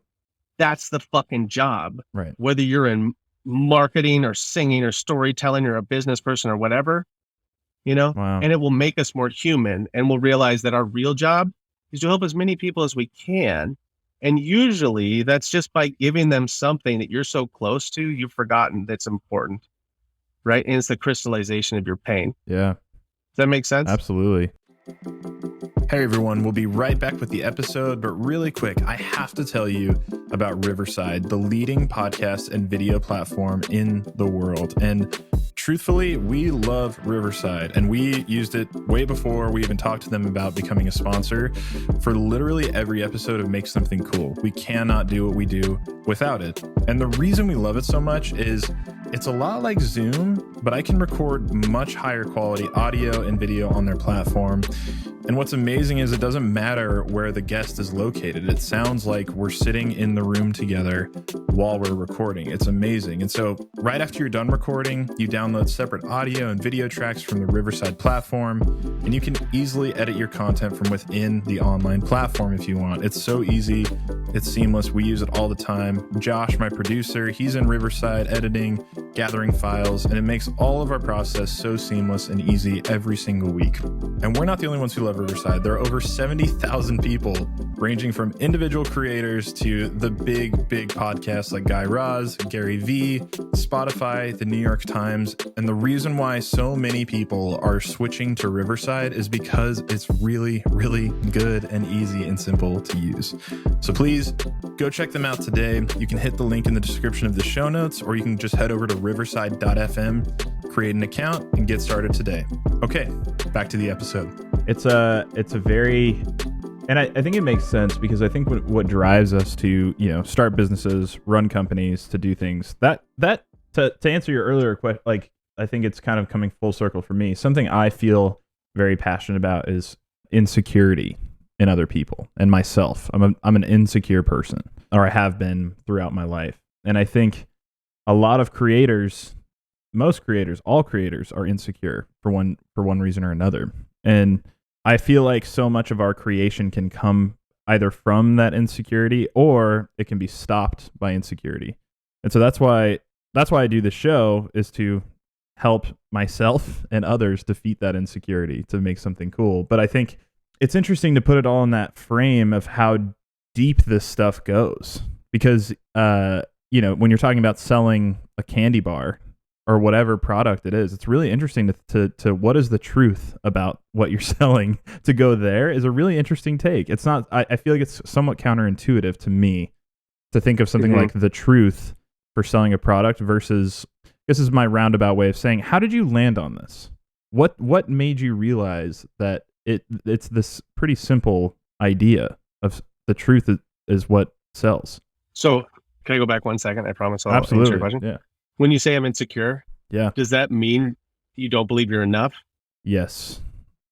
That's the fucking job. Right. Whether you're in marketing or singing or storytelling or a business person or whatever, you know, and it will make us more human, and we'll realize that our real job is to help as many people as we can. And usually that's just by giving them something that you're so close to, you've forgotten that's important. Right. And it's the crystallization of your pain. Yeah. Does that make sense? Absolutely. Hey everyone, we'll be right back with the episode, but really quick, I have to tell you about Riverside, the leading podcast and video platform in the world. And truthfully, we love Riverside, and we used it way before we even talked to them about becoming a sponsor for literally every episode of Make Something Cool. We cannot do what we do without it. And the reason we love it so much is it's a lot like Zoom, but I can record much higher quality audio and video on their platform. And what's amazing is it doesn't matter where the guest is located. It sounds like we're sitting in the room together while we're recording. It's amazing. And so right after you're done recording, you download separate audio and video tracks from the Riverside platform, and you can easily edit your content from within the online platform if you want. It's so easy. It's seamless. We use it all the time. Josh, my producer, he's in Riverside editing, gathering files, and it makes all of our process so seamless and easy every single week. And we're not the only ones who love Riverside. There are over 70,000 people, ranging from individual creators to the big podcasts like Guy Raz, Gary Vee, Spotify, the New York Times. And the reason why so many people are switching to Riverside is because it's really, really good and easy and simple to use. So please go check them out today. You can hit the link in the description of the show notes, or you can just head over to riverside.fm, create an account, and get started today. Okay, back to the episode. It's a very, and I think it makes sense because I think what drives us to, start businesses, run companies, to do things that to answer your earlier question, like, I think it's kind of coming full circle for me. Something I feel very passionate about is insecurity in other people and myself. I'm an insecure person, or I have been throughout my life. And I think a lot of creators, most creators, all creators are insecure for one reason or another. And I feel like so much of our creation can come either from that insecurity, or it can be stopped by insecurity. And so that's why I do the show, is to help myself and others defeat that insecurity to make something cool. But I think it's interesting to put it all in that frame of how deep this stuff goes, because when you're talking about selling a candy bar or whatever product it is, it's really interesting to what is the truth about what you're selling. To go there is a really interesting take. It's not, I feel like it's somewhat counterintuitive to me to think of something like the truth for selling a product versus, this is my roundabout way of saying, how did you land on this? What made you realize that it's this pretty simple idea of the truth is what sells? So can I go back 1 second? I promise I'll Absolutely. answer your question. Yeah. When you say I'm insecure, yeah, does that mean you don't believe you're enough? Yes.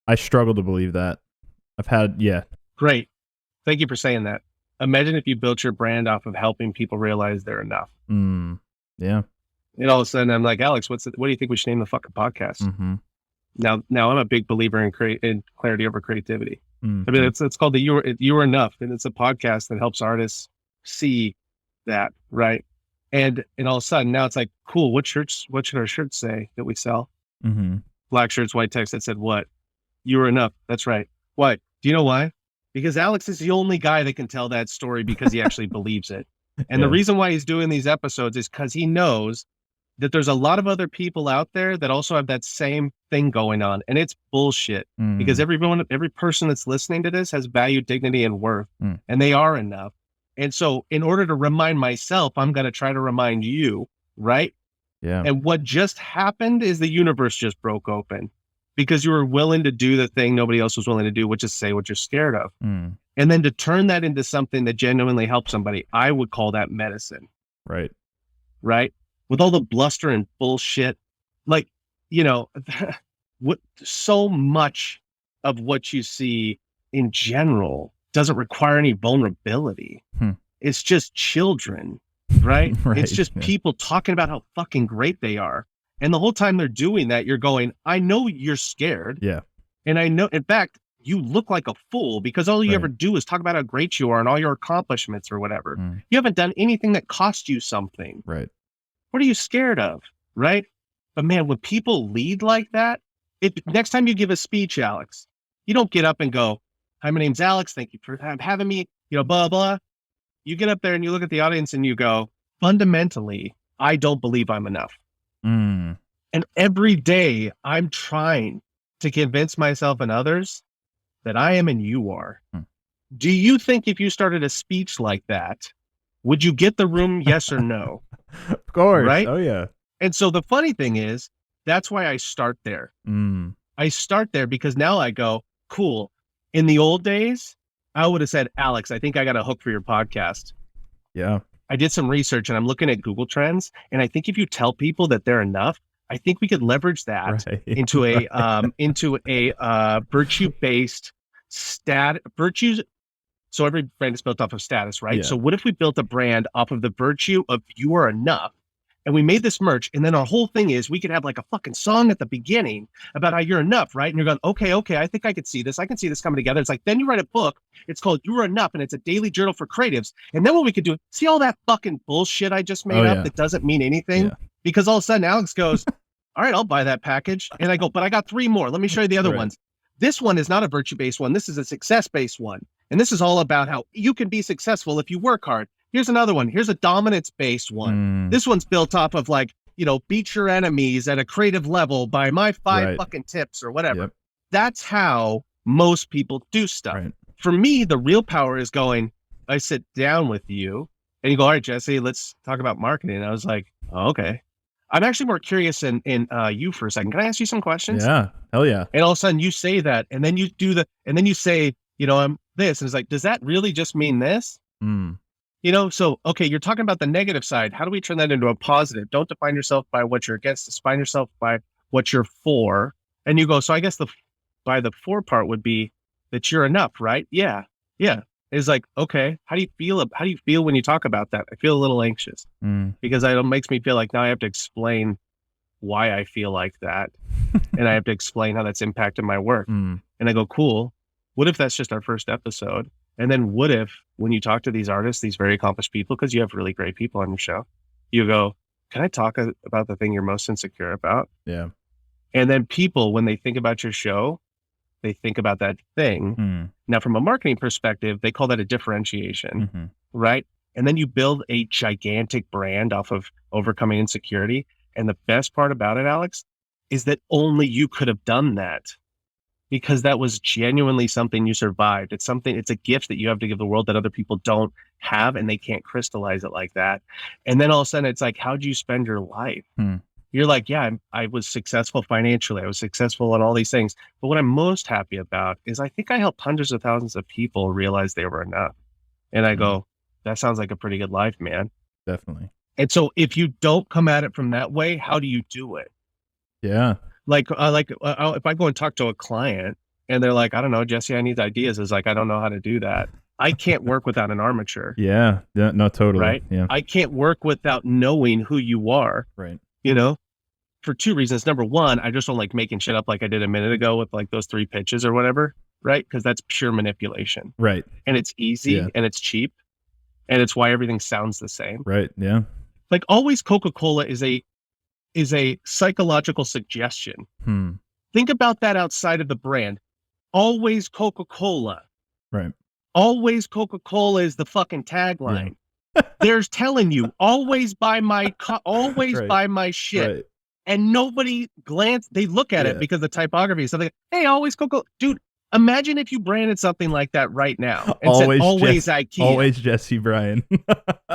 I struggle to believe that. Great. Thank you for saying that. Imagine if you built your brand off of helping people realize they're enough. Yeah. And all of a sudden I'm like, Alex, what do you think we should name the fucking podcast? Now I'm a big believer in clarity over creativity. Mm-hmm. I mean, it's called the You Are Enough, and it's a podcast that helps artists see that, right? And all of a sudden now it's like, cool, what should our shirts say that we sell? Mm-hmm. Black shirts, white text that said what? You are enough. That's right. What? Do you know why? Because Alex is the only guy that can tell that story because he actually believes it. And the reason why he's doing these episodes is because he knows that there's a lot of other people out there that also have that same thing going on. And it's bullshit because every person that's listening to this has value, dignity, and worth, and they are enough. And so in order to remind myself, I'm going to try to remind you, right? Yeah. And what just happened is the universe just broke open because you were willing to do the thing nobody else was willing to do, which is say what you're scared of. And then to turn that into something that genuinely helps somebody, I would call that medicine. Right. Right. With all the bluster and bullshit, like, so much of what you see in general doesn't require any vulnerability. It's just children, right? Right. It's just people talking about how fucking great they are. And the whole time they're doing that, you're going, I know you're scared. Yeah. And I know, in fact, you look like a fool because all you ever do is talk about how great you are and all your accomplishments or whatever. You haven't done anything that cost you something. Right. What are you scared of? Right. But man, when people lead like that, next time you give a speech, Alex, you don't get up and go, hi, my name's Alex. Thank you for having me, blah, blah. You get up there and you look at the audience and you go, fundamentally, I don't believe I'm enough. And every day I'm trying to convince myself and others that I am and you are. Do you think if you started a speech like that, would you get the room? Yes or no? Of course. Right? Oh, yeah. And so the funny thing is, that's why I start there. I start there because now I go, cool. In the old days, I would have said, Alex, I think I got a hook for your podcast. Yeah. I did some research and I'm looking at Google Trends. And I think if you tell people that they're enough, I think we could leverage that into a virtue-based virtues. So every brand is built off of status, right? Yeah. So what if we built a brand off of the virtue of you are enough? And we made this merch, and then our whole thing is we could have like a fucking song at the beginning about how you're enough, right? And you're going, okay, I think I could see this. I can see this coming together. It's like, then you write a book. It's called You Are Enough, and it's a daily journal for creatives. And then what we could do, see all that fucking bullshit I just made up that doesn't mean anything? Because all of a sudden Alex goes, all right, I'll buy that package. And I go, but I got 3 more. Let me show you the other ones. This one is not a virtue-based one. This is a success-based one. And this is all about how you can be successful if you work hard. Here's another one. Here's a dominance-based one. This one's built off of like, beat your enemies at a creative level by my 5 fucking tips or whatever. That's how most people do stuff. For me, the real power is going, I sit down with you and you go, all right, Jesse, let's talk about marketing. And I was like, oh, okay. I'm actually more curious in you for a second. Can I ask you some questions? Yeah. Hell yeah. And all of a sudden you say that, and then you do and then you say, I'm this. And it's like, does that really just mean this? So, okay, you're talking about the negative side. How do we turn that into a positive? Don't define yourself by what you're against. Define yourself by what you're for. And you go, so I guess by the for part would be that you're enough, right? Yeah. It's like, okay, how do you feel when you talk about that? I feel a little anxious because it makes me feel like now I have to explain why I feel like that. And I have to explain how that's impacted my work. And I go, cool. What if that's just our first episode? And then what if when you talk to these artists, these very accomplished people, because you have really great people on your show, you go, can I talk about the thing you're most insecure about? Yeah. And then people, when they think about your show, they think about that thing. Now, from a marketing perspective, they call that a differentiation, right? And then you build a gigantic brand off of overcoming insecurity. And the best part about it, Alex, is that only you could have done that because that was genuinely something you survived. It's a gift that you have to give the world that other people don't have, and they can't crystallize it like that. And then all of a sudden it's like, how'd you spend your life? You're like, yeah, I was successful financially. I was successful in all these things. But what I'm most happy about is I think I helped hundreds of thousands of people realize they were enough. And I go, that sounds like a pretty good life, man. Definitely. And so if you don't come at it from that way, how do you do it? Yeah. Like if I go and talk to a client and they're like, I don't know, Jesse, I need ideas. It's like, I don't know how to do that. I can't work without an armature. Yeah. No, totally. Right. Yeah. I can't work without knowing who you are. Right. for two reasons. Number one, I just don't like making shit up like I did a minute ago with like those 3 pitches or whatever, right? Because that's pure manipulation. Right. And it's easy and it's cheap. And it's why everything sounds the same. Right. Yeah. Like always Coca-Cola is a psychological suggestion. Think about that outside of the brand. Always Coca-Cola. Right. Always Coca-Cola is the fucking tagline. Yeah. There's telling you, always buy my buy my shit. Right. And nobody they look at it because the typography is something. Hey, always Coca-Cola. Dude, imagine if you branded something like that right now and said always IKEA. Always Jesse Bryan.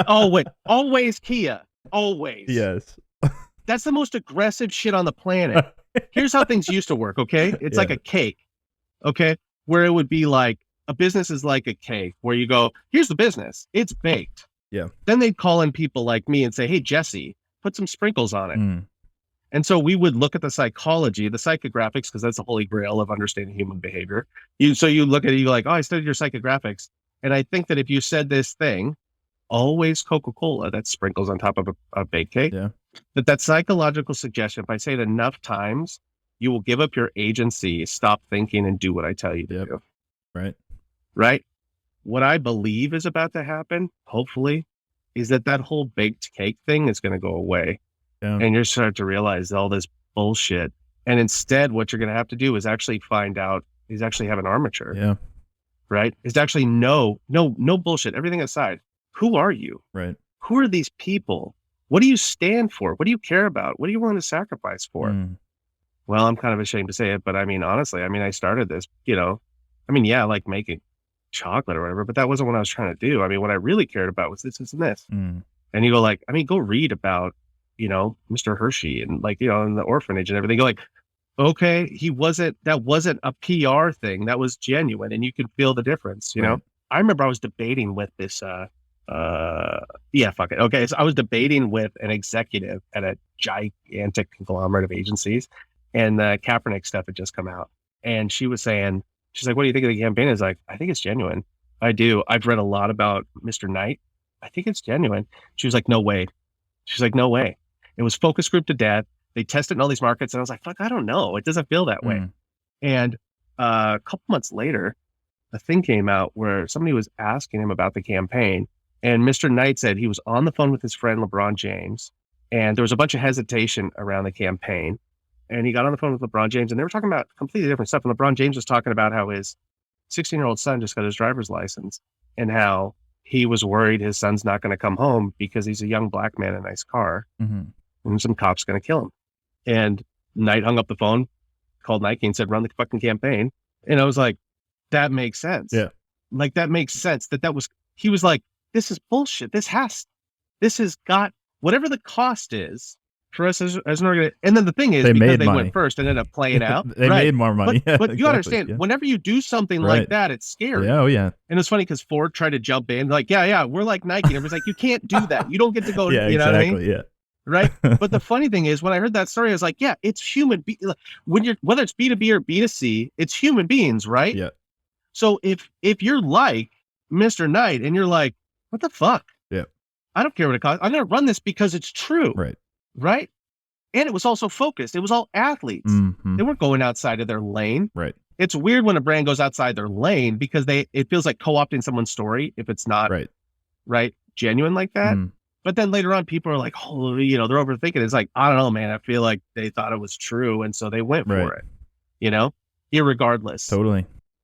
Always Kia. Always. Yes. That's the most aggressive shit on the planet. Here's how things used to work, okay? It's like a cake, okay? Where it would be like, a business is like a cake, where you go, here's the business. It's baked. Yeah. Then they'd call in people like me and say, hey, Jesse, put some sprinkles on it. And so we would look at the psychology, the psychographics, because that's the holy grail of understanding human behavior. So you look at it, you're like, oh, I studied your psychographics. And I think that if you said this thing, always Coca-Cola, that sprinkles on top of a baked cake, that psychological suggestion, if I say it enough times, you will give up your agency, stop thinking, and do what I tell you to do. Right. Right? What I believe is about to happen, hopefully, is that whole baked cake thing is going to go away. Yeah. And you're starting to realize all this bullshit. And instead, what you're going to have to do is actually have an armature. Yeah. Right? Is actually no bullshit. Everything aside, who are you? Right. Who are these people? What do you stand for? What do you care about? What are you willing to sacrifice for? Well, I'm kind of ashamed to say it, but I mean, honestly, I started this, I like making chocolate or whatever, but that wasn't what I was trying to do. I mean, what I really cared about was this and this. And you go like, go read about, Mr. Hershey and in the orphanage and everything. Go like, okay, that wasn't a PR thing. That was genuine. And you can feel the difference, you know? I remember I was debating with this, fuck it. Okay. So I was debating with an executive at a gigantic conglomerate of agencies, and the Kaepernick stuff had just come out. And she was saying, she's like, what do you think of the campaign? I was like, I think it's genuine. I do. I've read a lot about Mr. Knight. I think it's genuine. She was like, no way. She's like, no way. It was focus group to death. They tested in all these markets. And I was like, fuck, I don't know. It doesn't feel that way. And a couple months later, a thing came out where somebody was asking him about the campaign. And Mr. Knight said he was on the phone with his friend, LeBron James. And there was a bunch of hesitation around the campaign. And he got on the phone with LeBron James, and they were talking about completely different stuff. And LeBron James was talking about how his 16-year-old son just got his driver's license, and how he was worried his son's not going to come home because he's a young black man in a nice car, and some cop's going to kill him. And Knight hung up the phone, called Nike and said, run the fucking campaign. And I was like, that makes sense. Yeah. Like, that makes sense. He was like, this is bullshit. This has got, whatever the cost is for us as an organization. And then the thing is, because they went first and ended up playing out. They made more money. But exactly, you understand, whenever you do something like that, it's scary. Yeah, oh yeah. And it's funny because Ford tried to jump in, like, yeah, we're like Nike. And everybody's like, you can't do that. You don't get to go, yeah, you know exactly, what I mean? Yeah. Right. But the funny thing is, when I heard that story, I was like, yeah, it's human. Whether it's B2B or B2C, it's human beings, right? Yeah. So if you're like Mr. Knight and you're like, what the fuck? Yeah. I don't care what it costs. I'm going to run this because it's true. Right. Right. And it was also focused. It was all athletes. They weren't going outside of their lane. Right. It's weird when a brand goes outside their lane because it feels like co-opting someone's story if it's not right genuine like that. But then later on, people are like, oh, they're overthinking. It's like, I don't know, man. I feel like they thought it was true. And so they went for it, irregardless. Totally.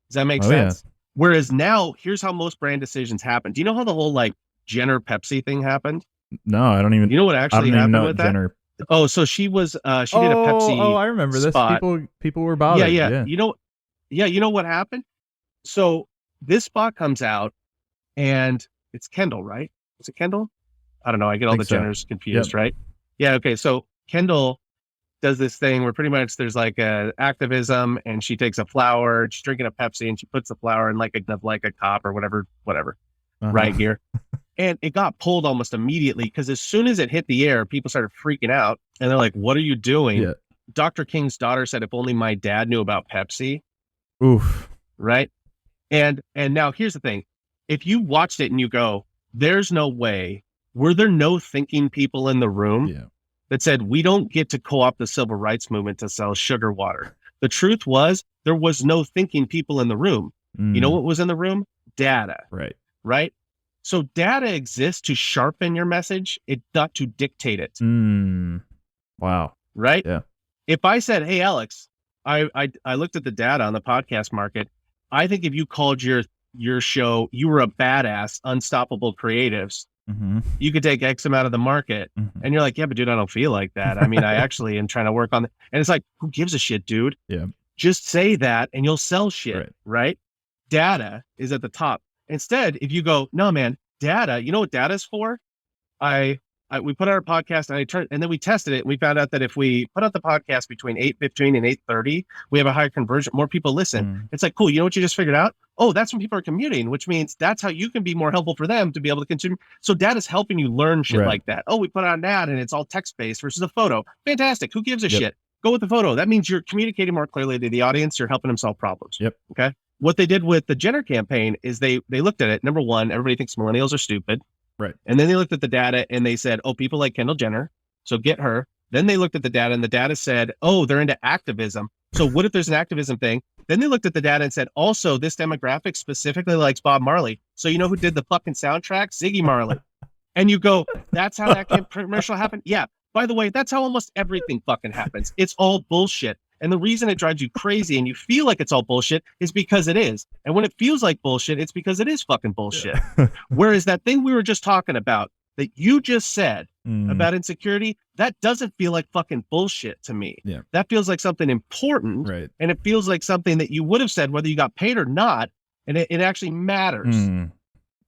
Does that make sense? Yeah. Whereas now, here's how most brand decisions happen. Do you know how the whole Jenner Pepsi thing happened? No, I don't even. You know what actually happened with Jenner. that? Oh, so she was, she did a Pepsi. Oh, I remember spot. This. People were bothered. Yeah. You know what happened? So this spot comes out and it's Kendall, right? Is it Kendall? I don't know. I get all the Jenners confused, right? Yeah. Okay. So Kendall does this thing where pretty much there's like a activism, and she takes a flower, she's drinking a Pepsi, and she puts the flower in like a cup or whatever, right here. And it got pulled almost immediately because as soon as it hit the air, people started freaking out, and they're like, "What are you doing?" Yeah. Dr. King's daughter said, "If only my dad knew about Pepsi." Oof. Right. And now here's the thing: if you watched it and you go, "There's no way," were there no thinking people in the room? Yeah. that said, we don't get to co-opt the civil rights movement to sell sugar water. The truth was there was no thinking people in the room. You know what was in the room? Data. Right? So data exists to sharpen your message, not to dictate it. Wow. Right? Yeah. If I said, hey, Alex, I looked at the data on the podcast market. I think if you called your show, you were a badass, unstoppable creatives, you could take X amount of the market. And you're like, yeah, but dude, I don't feel like that. I mean, I actually am trying to work on it. And it's like, who gives a shit, dude? Yeah. Just say that and you'll sell shit, right? Data is at the top. Instead, if you go, no, man, data, you know what data is for? We put out our podcast and then we tested it. And we found out that if we put out the podcast between 8:15 and 8:30, we have a higher conversion. More people listen. It's like, cool. You know what you just figured out? Oh, that's when people are commuting, which means that's how you can be more helpful for them to be able to consume. So data is helping you learn shit like that. Oh, we put out an ad and it's all text-based versus a photo. Fantastic. Who gives a shit? Go with the photo. That means you're communicating more clearly to the audience. You're helping them solve problems. Okay. What they did with the Jenner campaign is they looked at it. Number one, everybody thinks millennials are stupid. And then they looked at the data and they said, oh, people like Kendall Jenner, so get her. Then they looked at the data and the data said, oh, they're into activism. So what if there's an activism thing? Then they looked at the data and said, also, this demographic specifically likes Bob Marley. So you know who did the fucking soundtrack? Ziggy Marley. And you go, that's how that commercial happened? Yeah. By the way, that's how almost everything fucking happens. It's all bullshit. And the reason it drives you crazy and you feel like it's all bullshit is because it is. And when it feels like bullshit, it's because it is fucking bullshit. Whereas that thing we were just talking about that you just said about insecurity, that doesn't feel like fucking bullshit to me. That feels like something important. And it feels like something that you would have said whether you got paid or not. And it actually matters.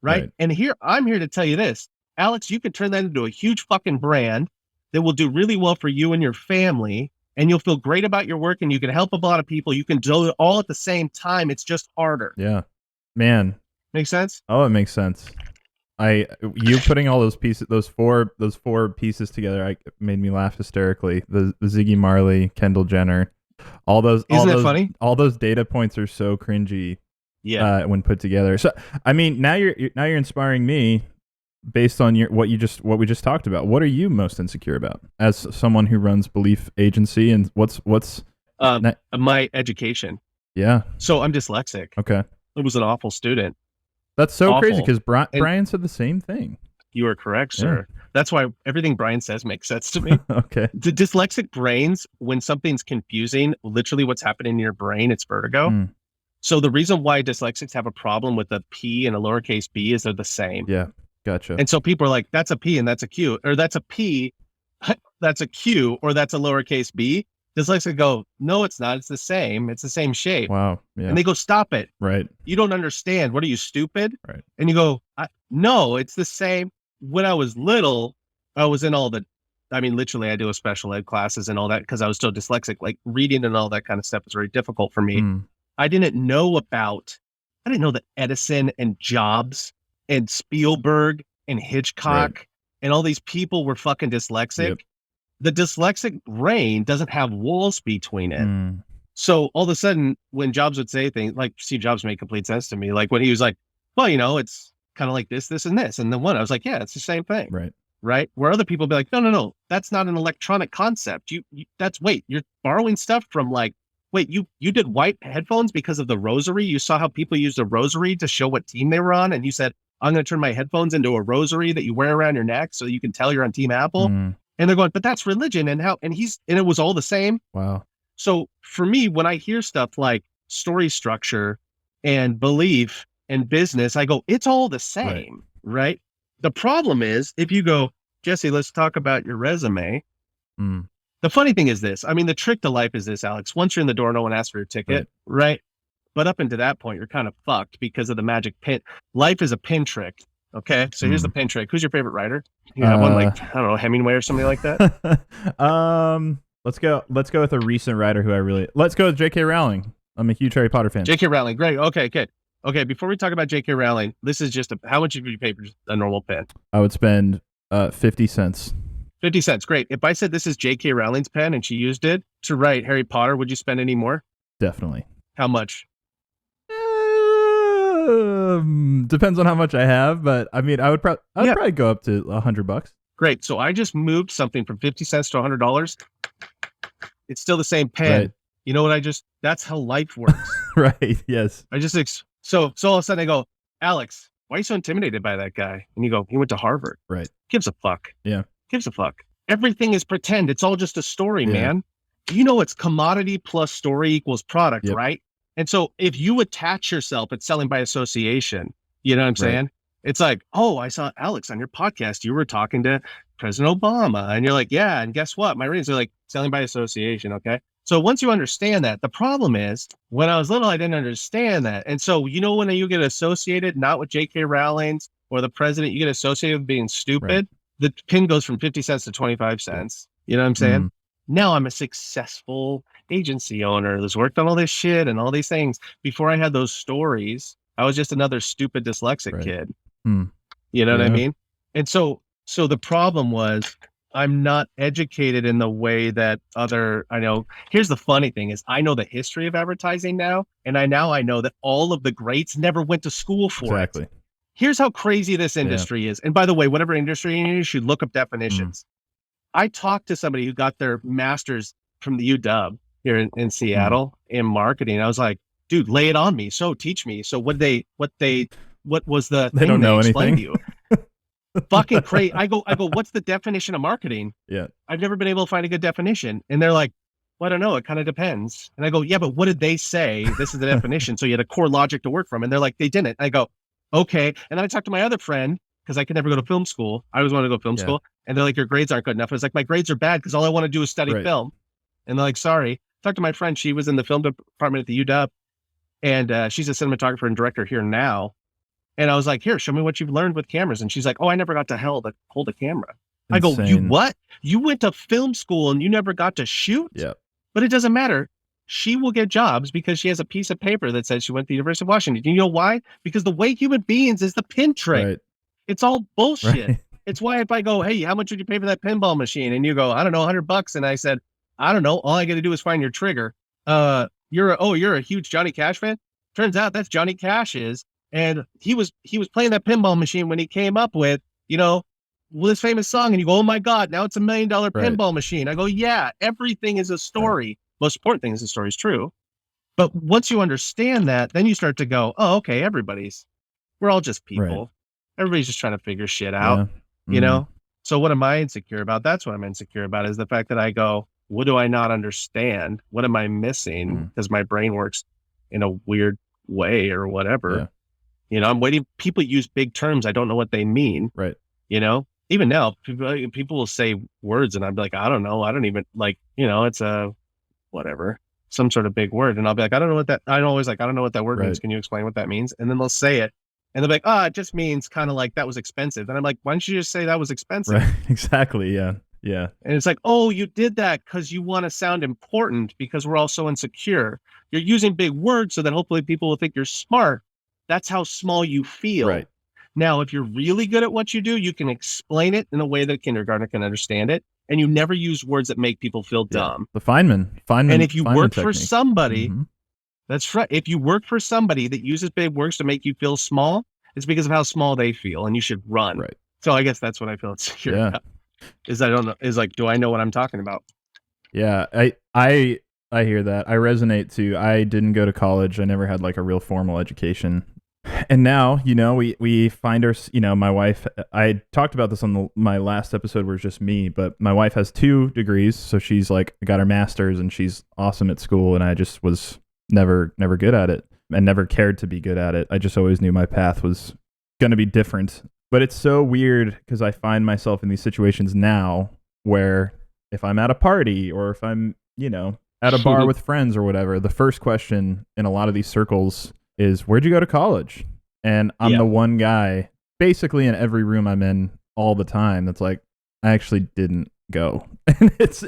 Right? And I'm here to tell you this. Alex, you can turn that into a huge fucking brand that will do really well for you and your family. And you'll feel great about your work and you can help a lot of people. You can do it all at the same time. It's just harder. Yeah. Man. Makes sense? Oh, it makes sense. You putting all those pieces, those four pieces together, made me laugh hysterically. The Ziggy Marley, Kendall Jenner, all those. Isn't it funny? All those data points are so cringy. Yeah. When put together. So, I mean, now you're inspiring me. Based on what we just talked about, what are you most insecure about as someone who runs Belief Agency, and what's my education? Yeah. So I'm dyslexic. Okay. I was an awful student. That's so crazy because Bryan said the same thing. You are correct, sir. Yeah. That's why everything Bryan says makes sense to me. Okay. The dyslexic brains, when something's confusing, literally what's happening in your brain, it's vertigo. So the reason why dyslexics have a problem with a P and a lowercase b is they're the same. Yeah. Gotcha. And so people are like, that's a P and that's a Q, or that's a P, that's a Q, or that's a lowercase b. Dyslexic go, no, it's not. It's the same. It's the same shape. Wow. Yeah. And they go, stop it. Right. You don't understand. What are you, stupid? Right. And you go, no, it's the same. When I was little, I was in literally I do a special ed classes and all that because I was still dyslexic. Like reading and all that kind of stuff was very difficult for me. I didn't know that Edison and Jobs and Spielberg and Hitchcock and all these people were fucking dyslexic. The dyslexic brain doesn't have walls between it. So all of a sudden, when Jobs would say things like Steve Jobs made complete sense to me. Like when he was like, well, it's kind of like this, and this. And then I was like, yeah, it's the same thing. Right. Where other people be like, no, that's not an electronic concept. You're borrowing stuff from you did white headphones because of the rosary. You saw how people used a rosary to show what team they were on. And you said, I'm going to turn my headphones into a rosary that you wear around your neck so you can tell you're on Team Apple. And they're going, but that's religion. And it was all the same. Wow. So for me, when I hear stuff like story structure and belief and business, I go, it's all the same, right? The problem is if you go, Jesse, let's talk about your resume. The funny thing is this. I mean, the trick to life is this, Alex. Once you're in the door, no one asks for your ticket, right? But up into that point, you're kind of fucked because of the magic pin. Life is a pin trick. Okay. So here's the pin trick. Who's your favorite writer? You have one like, I don't know, Hemingway or something like that. Let's go with a recent writer let's go with J.K. Rowling. I'm a huge Harry Potter fan. J.K. Rowling. Great. Okay. Before we talk about J.K. Rowling, this is just how much would you pay for a normal pen? I would spend 50 cents. 50 cents. Great. If I said this is J.K. Rowling's pen and she used it to write Harry Potter, would you spend any more? Definitely. How much? Depends on how much I have, but I mean, I'd probably go up to $100. Great. So I just moved something from 50 cents to $100. It's still the same pen. Right. You know what that's how life works. Right. Yes. So all of a sudden I go, Alex, why are you so intimidated by that guy? And you go, he went to Harvard. Right. Gives a fuck. Yeah. Gives a fuck. Everything is pretend. It's all just a story, Yeah. man. You know, it's commodity plus story equals product, Yep. right? And so if you attach yourself, it's selling by association. You know what I'm saying? It's like, oh, I saw Alex on your podcast. You were talking to President Obama. And you're like, yeah. And guess what? My ratings are like selling by association. Okay. So once you understand that, the problem is when I was little, I didn't understand that. And so, you know, when you get associated, not with J.K. Rowling's or the president, you get associated with being stupid. Right. The pin goes from 50 cents to 25 cents. You know what I'm saying? Mm. Now I'm a successful agency owner that's worked on all this shit and all these things. Before I had those stories, I was just another stupid dyslexic kid. Mm. You know what I Yeah. mean? And so the problem was I'm not educated in the way that I know. Here's the funny thing is I know the history of advertising now. And I know that all of the greats never went to school for Exactly. it. Here's how crazy this industry is. And by the way, whatever industry you're in, you should look up definitions. I talked to somebody who got their master's from the UW here in Seattle in marketing. I was like, dude, lay it on me. So teach me. So what was the They thing don't know explained anything. to you? Fucking crazy. I go, what's the definition of marketing? Yeah. I've never been able to find a good definition. And they're like, well, I don't know. It kind of depends. And I go, yeah, but what did they say? This is the definition. So you had a core logic to work from. And they're like, they didn't. I go, okay. And then I talked to my other friend because I could never go to film school. I always wanted to go to film school. And they're like, your grades aren't good enough. I was like, my grades are bad because all I want to do is study film. And they're like, sorry. Talked to my friend. She was in the film department at the UW. And she's a cinematographer and director here now. And I was like, here, show me what you've learned with cameras. And she's like, oh, I never got to hold a camera. I go, you what? You went to film school and you never got to shoot? Yeah. But it doesn't matter. She will get jobs because she has a piece of paper that says she went to the University of Washington. Do you know why? Because the way human beings is the pin trick. Right. It's all bullshit. Right. It's why if I go, hey, how much would you pay for that pinball machine? And you go, I don't know, $100. And I said, I don't know. All I got to do is find your trigger. You're a huge Johnny Cash fan. Turns out that's Johnny Cash's. And he was playing that pinball machine when he came up with, this famous song. And you go, oh my God, now it's $1 million pinball machine. I go, yeah, everything is a story. Most important thing is the story is true. But once you understand that, then you start to go, oh, okay, we're all just people. Right. Everybody's just trying to figure shit out, you know? So what am I insecure about? That's what I'm insecure about is the fact that I go, what do I not understand? What am I missing? Because my brain works in a weird way or whatever. Yeah. I'm waiting. People use big terms. I don't know what they mean. Right. Even now, people will say words and I'm like, I don't know. I don't even it's a whatever, some sort of big word. And I'll be like, I don't know what that, I'm always like, I don't know what that word means. Can you explain what that means? And then they'll say it. And they'll be like, it just means kind of like that was expensive. And I'm like, why don't you just say that was expensive? Right. Exactly. Yeah. Yeah. And it's like, oh, you did that because you want to sound important because we're all so insecure. You're using big words so that hopefully people will think you're smart. That's how small you feel. Right. Now, if you're really good at what you do, you can explain it in a way that a kindergartner can understand it. And you never use words that make people feel dumb. The Feynman. And if you work technique. for somebody, that's right. If you work for somebody that uses big words to make you feel small, it's because of how small they feel, and you should run. Right. So I guess that's what I feel insecure about. Is I don't know. Is like, do I know what I'm talking about? Yeah, I hear that. I resonate too. I didn't go to college. I never had like a real formal education. And now, we find our, my wife, I talked about this on my last episode where it's just me, but my wife has 2 degrees. So she's like got her master's and she's awesome at school. And I just was never good at it and never cared to be good at it. I just always knew my path was going to be different. But it's so weird because I find myself in these situations now where if I'm at a party or if I'm, at a bar with friends or whatever, the first question in a lot of these circles is, where'd you go to college? And I'm the one guy basically in every room I'm in all the time that's like, I actually didn't go. And it's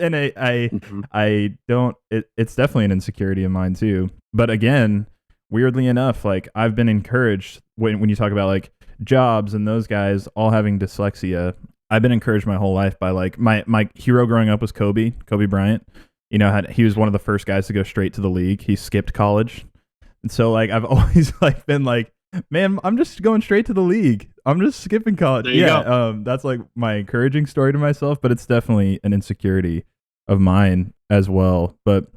definitely an insecurity of mine too. But again, weirdly enough, like I've been encouraged when you talk about like jobs and those guys all having dyslexia. I've been encouraged my whole life by like my hero growing up was Kobe Bryant. He was one of the first guys to go straight to the league. He skipped college. And so like I've always like been like Man, I'm just going straight to the league. I'm just skipping college. There you go. That's like my encouraging story to myself, but it's definitely an insecurity of mine as well. But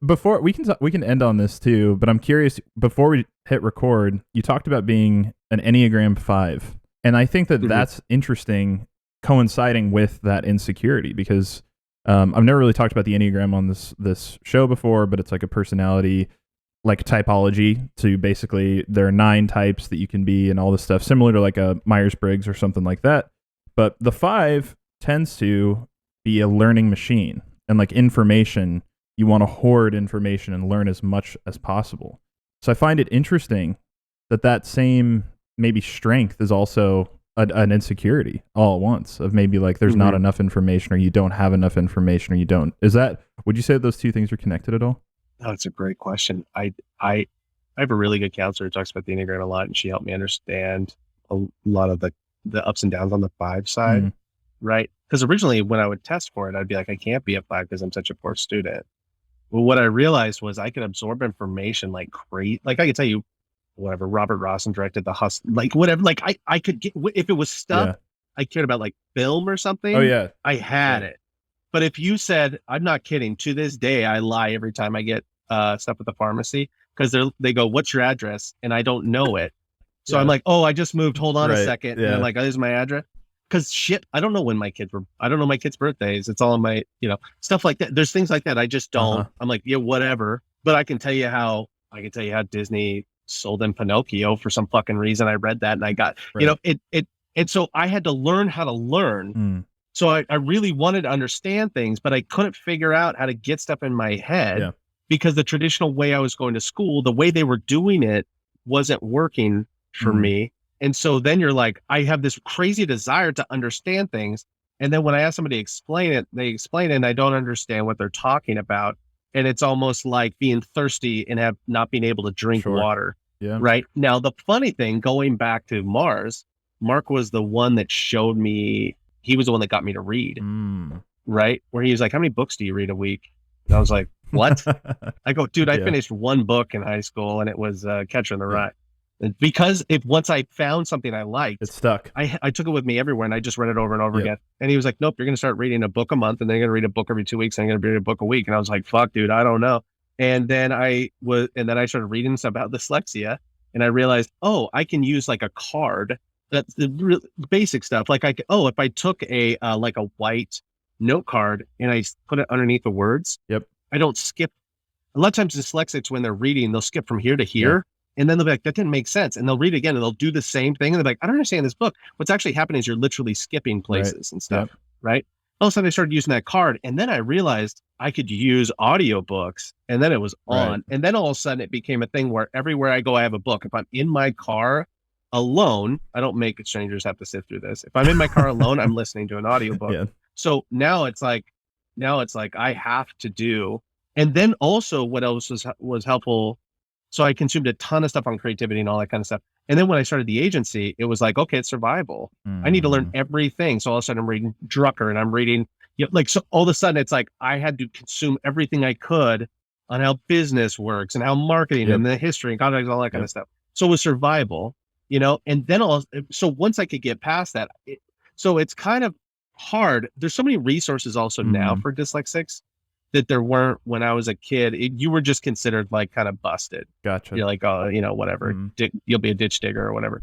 before we can end on this too, but I'm curious, before we hit record, you talked about being an Enneagram 5. And I think that that's interesting, coinciding with that insecurity, because I've never really talked about the Enneagram on this show before, but it's like a personality like typology. To basically, there are 9 types that you can be and all this stuff, similar to like a Myers-Briggs or something like that. But the 5 tends to be a learning machine, and like information, you want to hoard information and learn as much as possible. So I find it interesting that same maybe strength is also an insecurity all at once, of maybe like there's not enough information, or you don't have enough information, or you don't. Would you say that those two things are connected at all? Oh, that's a great question. I have a really good counselor who talks about the Enneagram a lot, and she helped me understand a lot of the ups and downs on the 5 side, right? Because originally when I would test for it, I'd be like, I can't be a 5 because I'm such a poor student. Well, what I realized was I could absorb information like crazy. Like I could tell you, whatever, Robert Rossen directed The Hustle, like whatever. Like I could get, if it was stuff I cared about, like film or something. Oh yeah, I had it. But if you said, I'm not kidding, to this day, I lie every time I get stuff at the pharmacy, because they go, what's your address? And I don't know it. So I'm like, oh, I just moved. Hold on a second. And I'm like, oh, this is my address. Because shit, I don't know when my kids were, I don't know my kids' birthdays. It's all in my, stuff like that. There's things like that I just don't. I'm like, yeah, whatever. But I can tell you how Disney sold them Pinocchio for some fucking reason. I read that and I got, and so I had to learn how to learn. So I really wanted to understand things, but I couldn't figure out how to get stuff in my head because the traditional way I was going to school, the way they were doing it, wasn't working for me. And so then you're like, I have this crazy desire to understand things. And then when I ask somebody to explain it, they explain it and I don't understand what they're talking about. And it's almost like being thirsty and not being able to drink water. Yeah. Right. Now, the funny thing, going back to Mark was the one that showed me. He was the one that got me to read, right? Where he was like, how many books do you read a week? And I was like, what? I go, dude, I finished one book in high school and it was Catcher in the Rye. And because once I found something I liked, it stuck. I took it with me everywhere and I just read it over and over again. And he was like, nope, you're going to start reading a book a month and then you're going to read a book every 2 weeks and you're going to read a book a week. And I was like, fuck, dude, I don't know. And then I started reading stuff about dyslexia and I realized, oh, I can use like a card. That's the real basic stuff. Like if I took a like a white note card and I put it underneath the words, I don't skip. A lot of times dyslexics, when they're reading, they'll skip from here to here. And then they'll be like, that didn't make sense. And they'll read it again and they'll do the same thing. And they're like, I don't understand this book. What's actually happening is you're literally skipping places and stuff, right? All of a sudden I started using that card. And then I realized I could use audiobooks and then it was on. And then all of a sudden it became a thing where everywhere I go, I have a book. If I'm in my car alone, I don't make strangers have to sit through this. If I'm in my car alone, I'm listening to an audiobook. So now it's like I have to do. And then also what else was helpful. So I consumed a ton of stuff on creativity and all that kind of stuff. And then when I started the agency, it was like, okay, it's survival. I need to learn everything. So all of a sudden I'm reading Drucker and I'm reading, so all of a sudden it's like, I had to consume everything I could on how business works and how marketing and the history and context, all that kind of stuff. So it was survival, and then so once I could get past that, so it's kind of hard. There's so many resources also now for dyslexics that there weren't when I was a kid. You were just considered like kind of busted. Gotcha. You're like, oh, whatever, you'll be a ditch digger or whatever.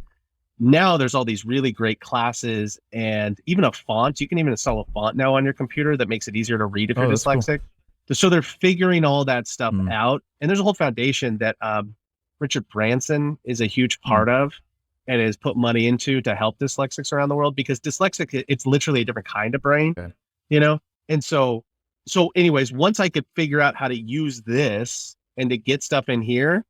Now there's all these really great classes and even a font. You can even install a font now on your computer that makes it easier to read if you're dyslexic. Cool. So they're figuring all that stuff out. And there's a whole foundation that Richard Branson is a huge part of and has put money into to help dyslexics around the world, because dyslexic, it's literally a different kind of brain, And so anyways, once I could figure out how to use this and to get stuff in here,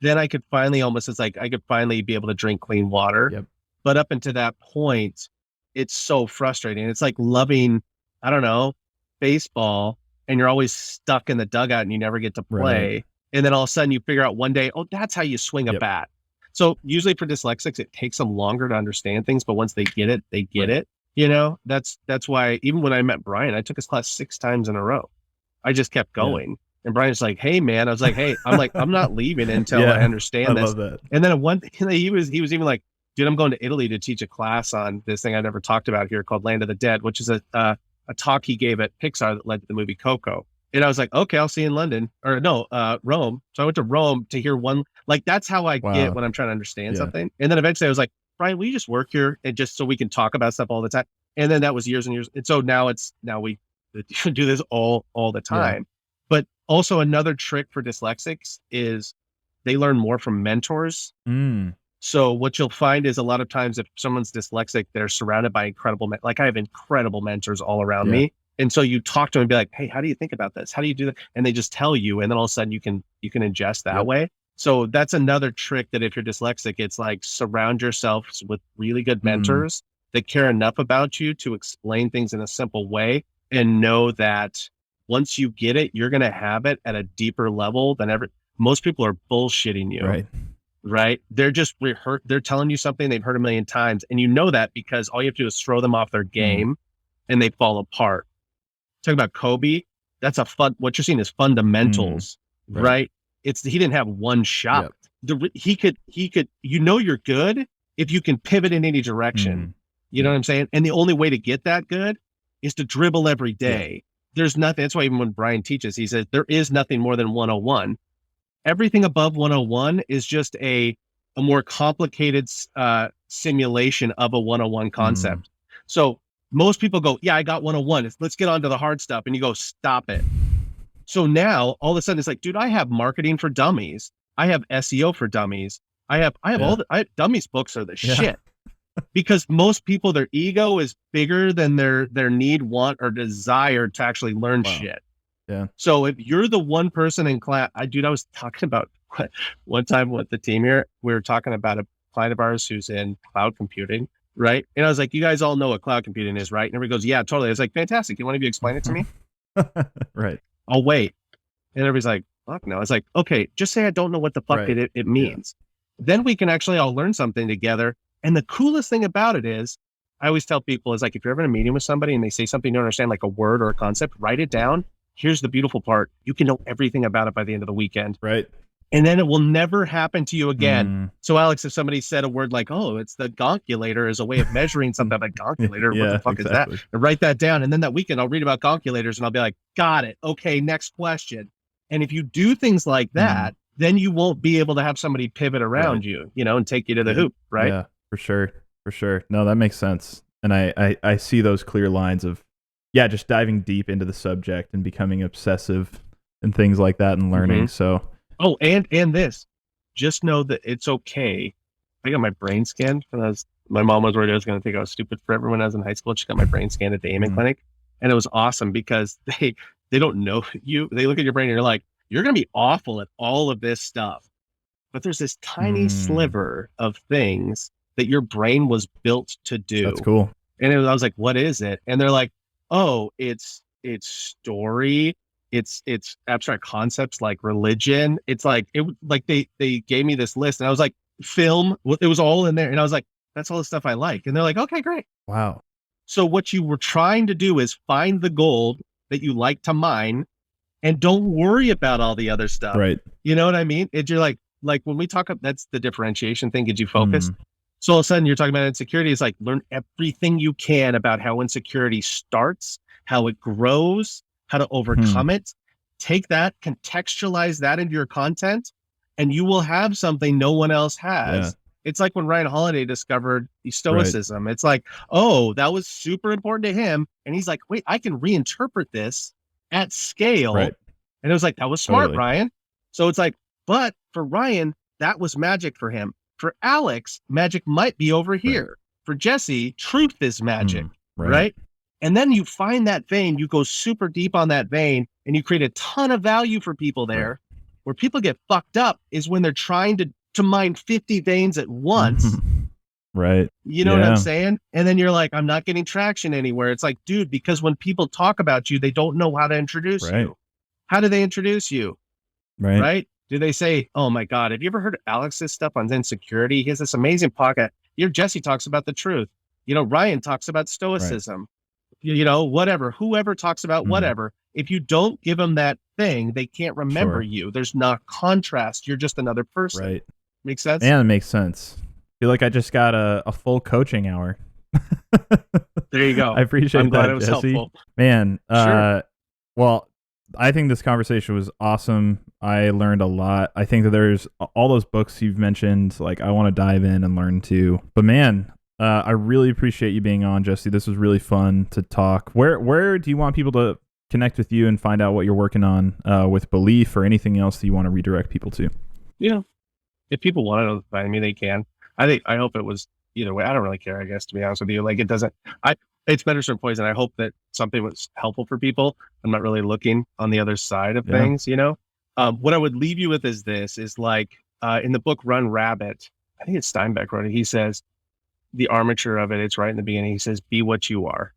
then I could finally I could finally be able to drink clean water. But up until that point, it's so frustrating. It's like loving, I don't know, baseball, and you're always stuck in the dugout and you never get to play. And then all of a sudden you figure out one day, oh, that's how you swing a bat. So usually for dyslexics, it takes them longer to understand things, but once they get it, they get it. That's why even when I met Bryan, I took his class 6 times in a row. I just kept going. And Brian's like, hey man, I was like, hey, I'm not leaving until Yeah, I understand I this. love that. And then he was even like, dude, I'm going to Italy to teach a class on this thing I never talked about here called Land of the Dead, which is a talk he gave at Pixar that led to the movie Coco. And I was like, okay, I'll see you in London or no, Rome. So I went to Rome to hear one, like, that's how I get when I'm trying to understand something. And then eventually I was like, Brian, will you just work here and just so we can talk about stuff all the time? And then that was years and years. And so now we do this all the time. Yeah. But also another trick for dyslexics is they learn more from mentors. So what you'll find is a lot of times if someone's dyslexic, they're surrounded by incredible, like I have incredible mentors all around me. And so you talk to them and be like, hey, how do you think about this? How do you do that? And they just tell you. And then all of a sudden you can ingest that way. So that's another trick that if you're dyslexic, it's like surround yourself with really good mentors that care enough about you to explain things in a simple way and know that once you get it, you're going to have it at a deeper level than ever. Most people are bullshitting you. Right. They're just rehearsed. They're telling you something they've heard a million times. And you know that because all you have to do is throw them off their game and they fall apart. Talking about Kobe, that's what you're seeing is fundamentals, right? He didn't have one shot. He could, you're good if you can pivot in any direction. You know what I'm saying? And the only way to get that good is to dribble every day. There's nothing. That's why even when Bryan teaches, he says, there is nothing more than 101. Everything above 101 is just a more complicated simulation of a 101 concept. So most people go, yeah, I got 101. Let's get on to the hard stuff. And you go, stop it. So now all of a sudden it's like, dude, I have marketing for dummies. I have SEO for dummies. I have dummies books are the shit. Because most people, their ego is bigger than their need, want, or desire to actually learn shit. Yeah. So if you're the one person in class, I was talking about one time with the team here, we were talking about a client of ours who's in cloud computing, right? And I was like, you guys all know what cloud computing is, right? And everybody goes, yeah, totally. I was like, fantastic. Can one of you explain it to me? Right. I'll wait. And everybody's like, fuck no. I was like, okay, just say I don't know what the fuck it means. Then we can actually all learn something together. And the coolest thing about it is, I always tell people is like, if you're ever in a meeting with somebody and they say something you don't understand, like a word or a concept, write it down. Here's the beautiful part. You can know everything about it by the end of the weekend. Right. And then it will never happen to you again. So Alex, if somebody said a word like, oh, it's the gonculator as a way of measuring something, like gonculator, what the fuck is that? And write that down. And then that weekend I'll read about gonculators and I'll be like, got it. Okay, next question. And if you do things like that, then you won't be able to have somebody pivot around you, and take you to the hoop, right? Yeah, for sure. No, that makes sense. And I see those clear lines of, just diving deep into the subject and becoming obsessive and things like that and learning. So, oh, and this, just know that it's okay. I got my brain scanned when my mom was worried I was going to think I was stupid forever when I was in high school. She got my brain scanned at the Amen Clinic, and it was awesome because they don't know you. They look at your brain and you're like, you're going to be awful at all of this stuff, but there's this tiny sliver of things that your brain was built to do. That's cool. And I was like, what is it? And they're like, oh, it's story. It's abstract concepts like religion. It's like, they gave me this list and I was like, film, it was all in there. And I was like, that's all the stuff I like. And they're like, okay, great. Wow. So what you were trying to do is find the gold that you like to mine and don't worry about all the other stuff. Right. You know what I mean? You're like when we talk, that's the differentiation thing. Did you focus? So all of a sudden you're talking about insecurity. It's like, learn everything you can about how insecurity starts, how it grows, how to overcome it. Take that, contextualize that into your content, and you will have something no one else has. Yeah. It's like when Ryan Holiday discovered Stoicism. Right. It's like, oh, that was super important to him. And he's like, wait, I can reinterpret this at scale. Right. And it was like, that was smart, Ryan. So it's like, but for Ryan, that was magic for him. For Alex, magic might be over here. Right. For Jesse, truth is magic, right? And then you find that vein, you go super deep on that vein, and you create a ton of value for people there. Right. Where people get fucked up is when they're trying to mine 50 veins at once. Right. You know what I'm saying? And then you're like, I'm not getting traction anywhere. It's like, dude, because when people talk about you, they don't know how to introduce you. How do they introduce you? Right? Do they say, oh my God, have you ever heard of Alex's stuff on insecurity? He has this amazing podcast. Jesse talks about the truth. Ryan talks about stoicism. Right. Whatever, whoever talks about whatever. If you don't give them that thing. They can't remember you. There's not contrast. You're just another person. Right. Makes sense? Man, it makes sense. I feel like I just got a full coaching hour. There you go. I appreciate I'm glad that, it was Jesse. helpful. Man, Sure. well, I think this conversation was awesome. I learned a lot. I think that there's all those books you've mentioned, like I want to dive in and learn too. But man, I really appreciate you being on, Jesse. This was really fun to talk. Where do you want people to connect with you and find out what you're working on with Belief or anything else that you want to redirect people to? If people want to find me, they can. I hope it was either way. I don't really care, I guess, to be honest with you. Like it doesn't, it's medicine or poison. I hope that something was helpful for people. I'm not really looking on the other side of things, What I would leave you with is this, is like in the book Run Rabbit, I think it's Steinbeck wrote it. He says, the armature of it, it's right in the beginning. He says, be what you are.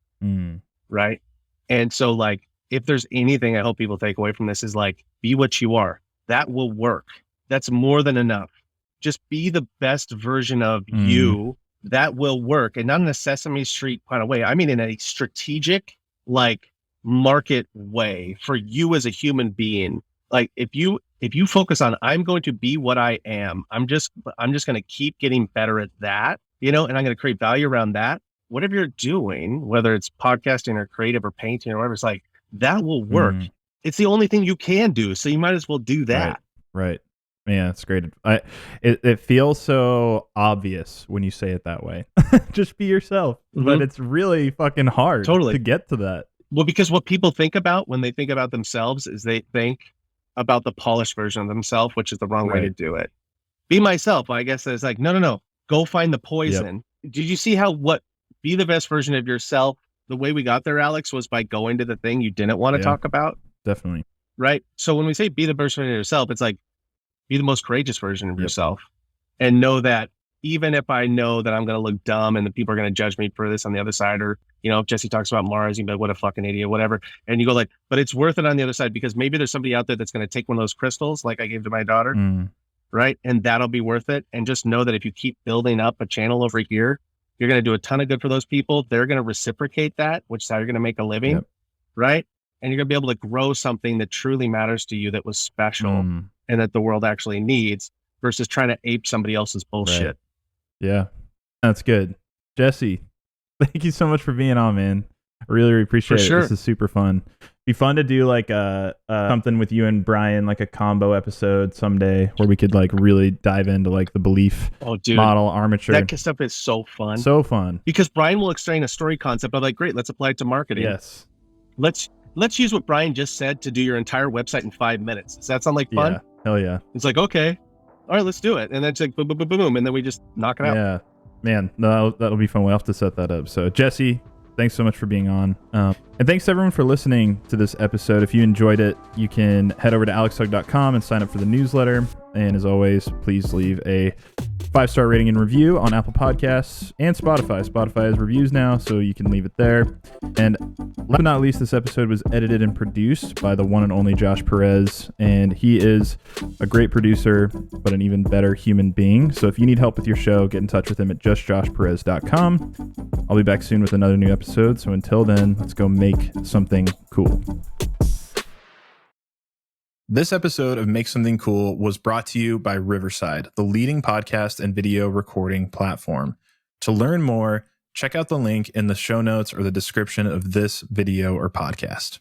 Right. And so like, if there's anything I hope people take away from this is like, be what you are. That will work. That's more than enough. Just be the best version of you. That will work. And not in a Sesame Street kind of way. I mean, in a strategic, like market way for you as a human being. Like if you focus on, I'm going to be what I am. I'm just going to keep getting better at that, and I'm going to create value around that. Whatever you're doing, whether it's podcasting or creative or painting or whatever, it's like that will work. It's the only thing you can do. So you might as well do that. Right. Yeah, that's great. It feels so obvious when you say it that way. Just be yourself. But it's really fucking hard to get to that. Well, because what people think about when they think about themselves is they think about the polished version of themselves, which is the wrong way to do it. Be myself, I guess it's like, no. Go find the poison. Yep. Did you see be the best version of yourself? The way we got there, Alex, was by going to the thing you didn't want to talk about. Definitely. Right? So when we say be the best version of yourself, it's like, be the most courageous version of yourself and know that even if I know that I'm going to look dumb and the people are going to judge me for this on the other side, or, if Jesse talks about Mars, you'd be like, what a fucking idiot, whatever. And you go like, but it's worth it on the other side because maybe there's somebody out there that's going to take one of those crystals like I gave to my daughter. Right. And that'll be worth it. And just know that if you keep building up a channel over here, you're going to do a ton of good for those people. They're going to reciprocate that, which is how you're going to make a living. Right. And you're going to be able to grow something that truly matters to you that was special. And that the world actually needs versus trying to ape somebody else's bullshit. Right. Yeah, that's good. Jesse, thank you so much for being on, man. I really appreciate it. This is super fun. Be fun to do like something with you and Bryan, like a combo episode someday where we could like really dive into like the belief model armature. That stuff is so fun. So fun. Because Bryan will explain a story concept of like, great, let's apply it to marketing. Yes. Let's use what Bryan just said to do your entire website in 5 minutes. Does that sound like fun? Yeah. Hell yeah. It's like, okay, all right, let's do it. And then it's like boom, boom, boom, boom, boom. And then we just knock it out. Yeah, man, that'll be fun. We'll have to set that up. So Jesse, thanks so much for being on. And thanks everyone for listening to this episode. If you enjoyed it, you can head over to alexhug.com and sign up for the newsletter. And as always, please leave a 5-star rating and review on Apple Podcasts and Spotify. Spotify has reviews now, so you can leave it there. And last but not least, this episode was edited and produced by the one and only Josh Perez. And he is a great producer, but an even better human being. So if you need help with your show, get in touch with him at justjoshperez.com. I'll be back soon with another new episode. So until then, let's go make something cool. This episode of Make Something Cool was brought to you by Riverside, the leading podcast and video recording platform. To learn more, check out the link in the show notes or the description of this video or podcast.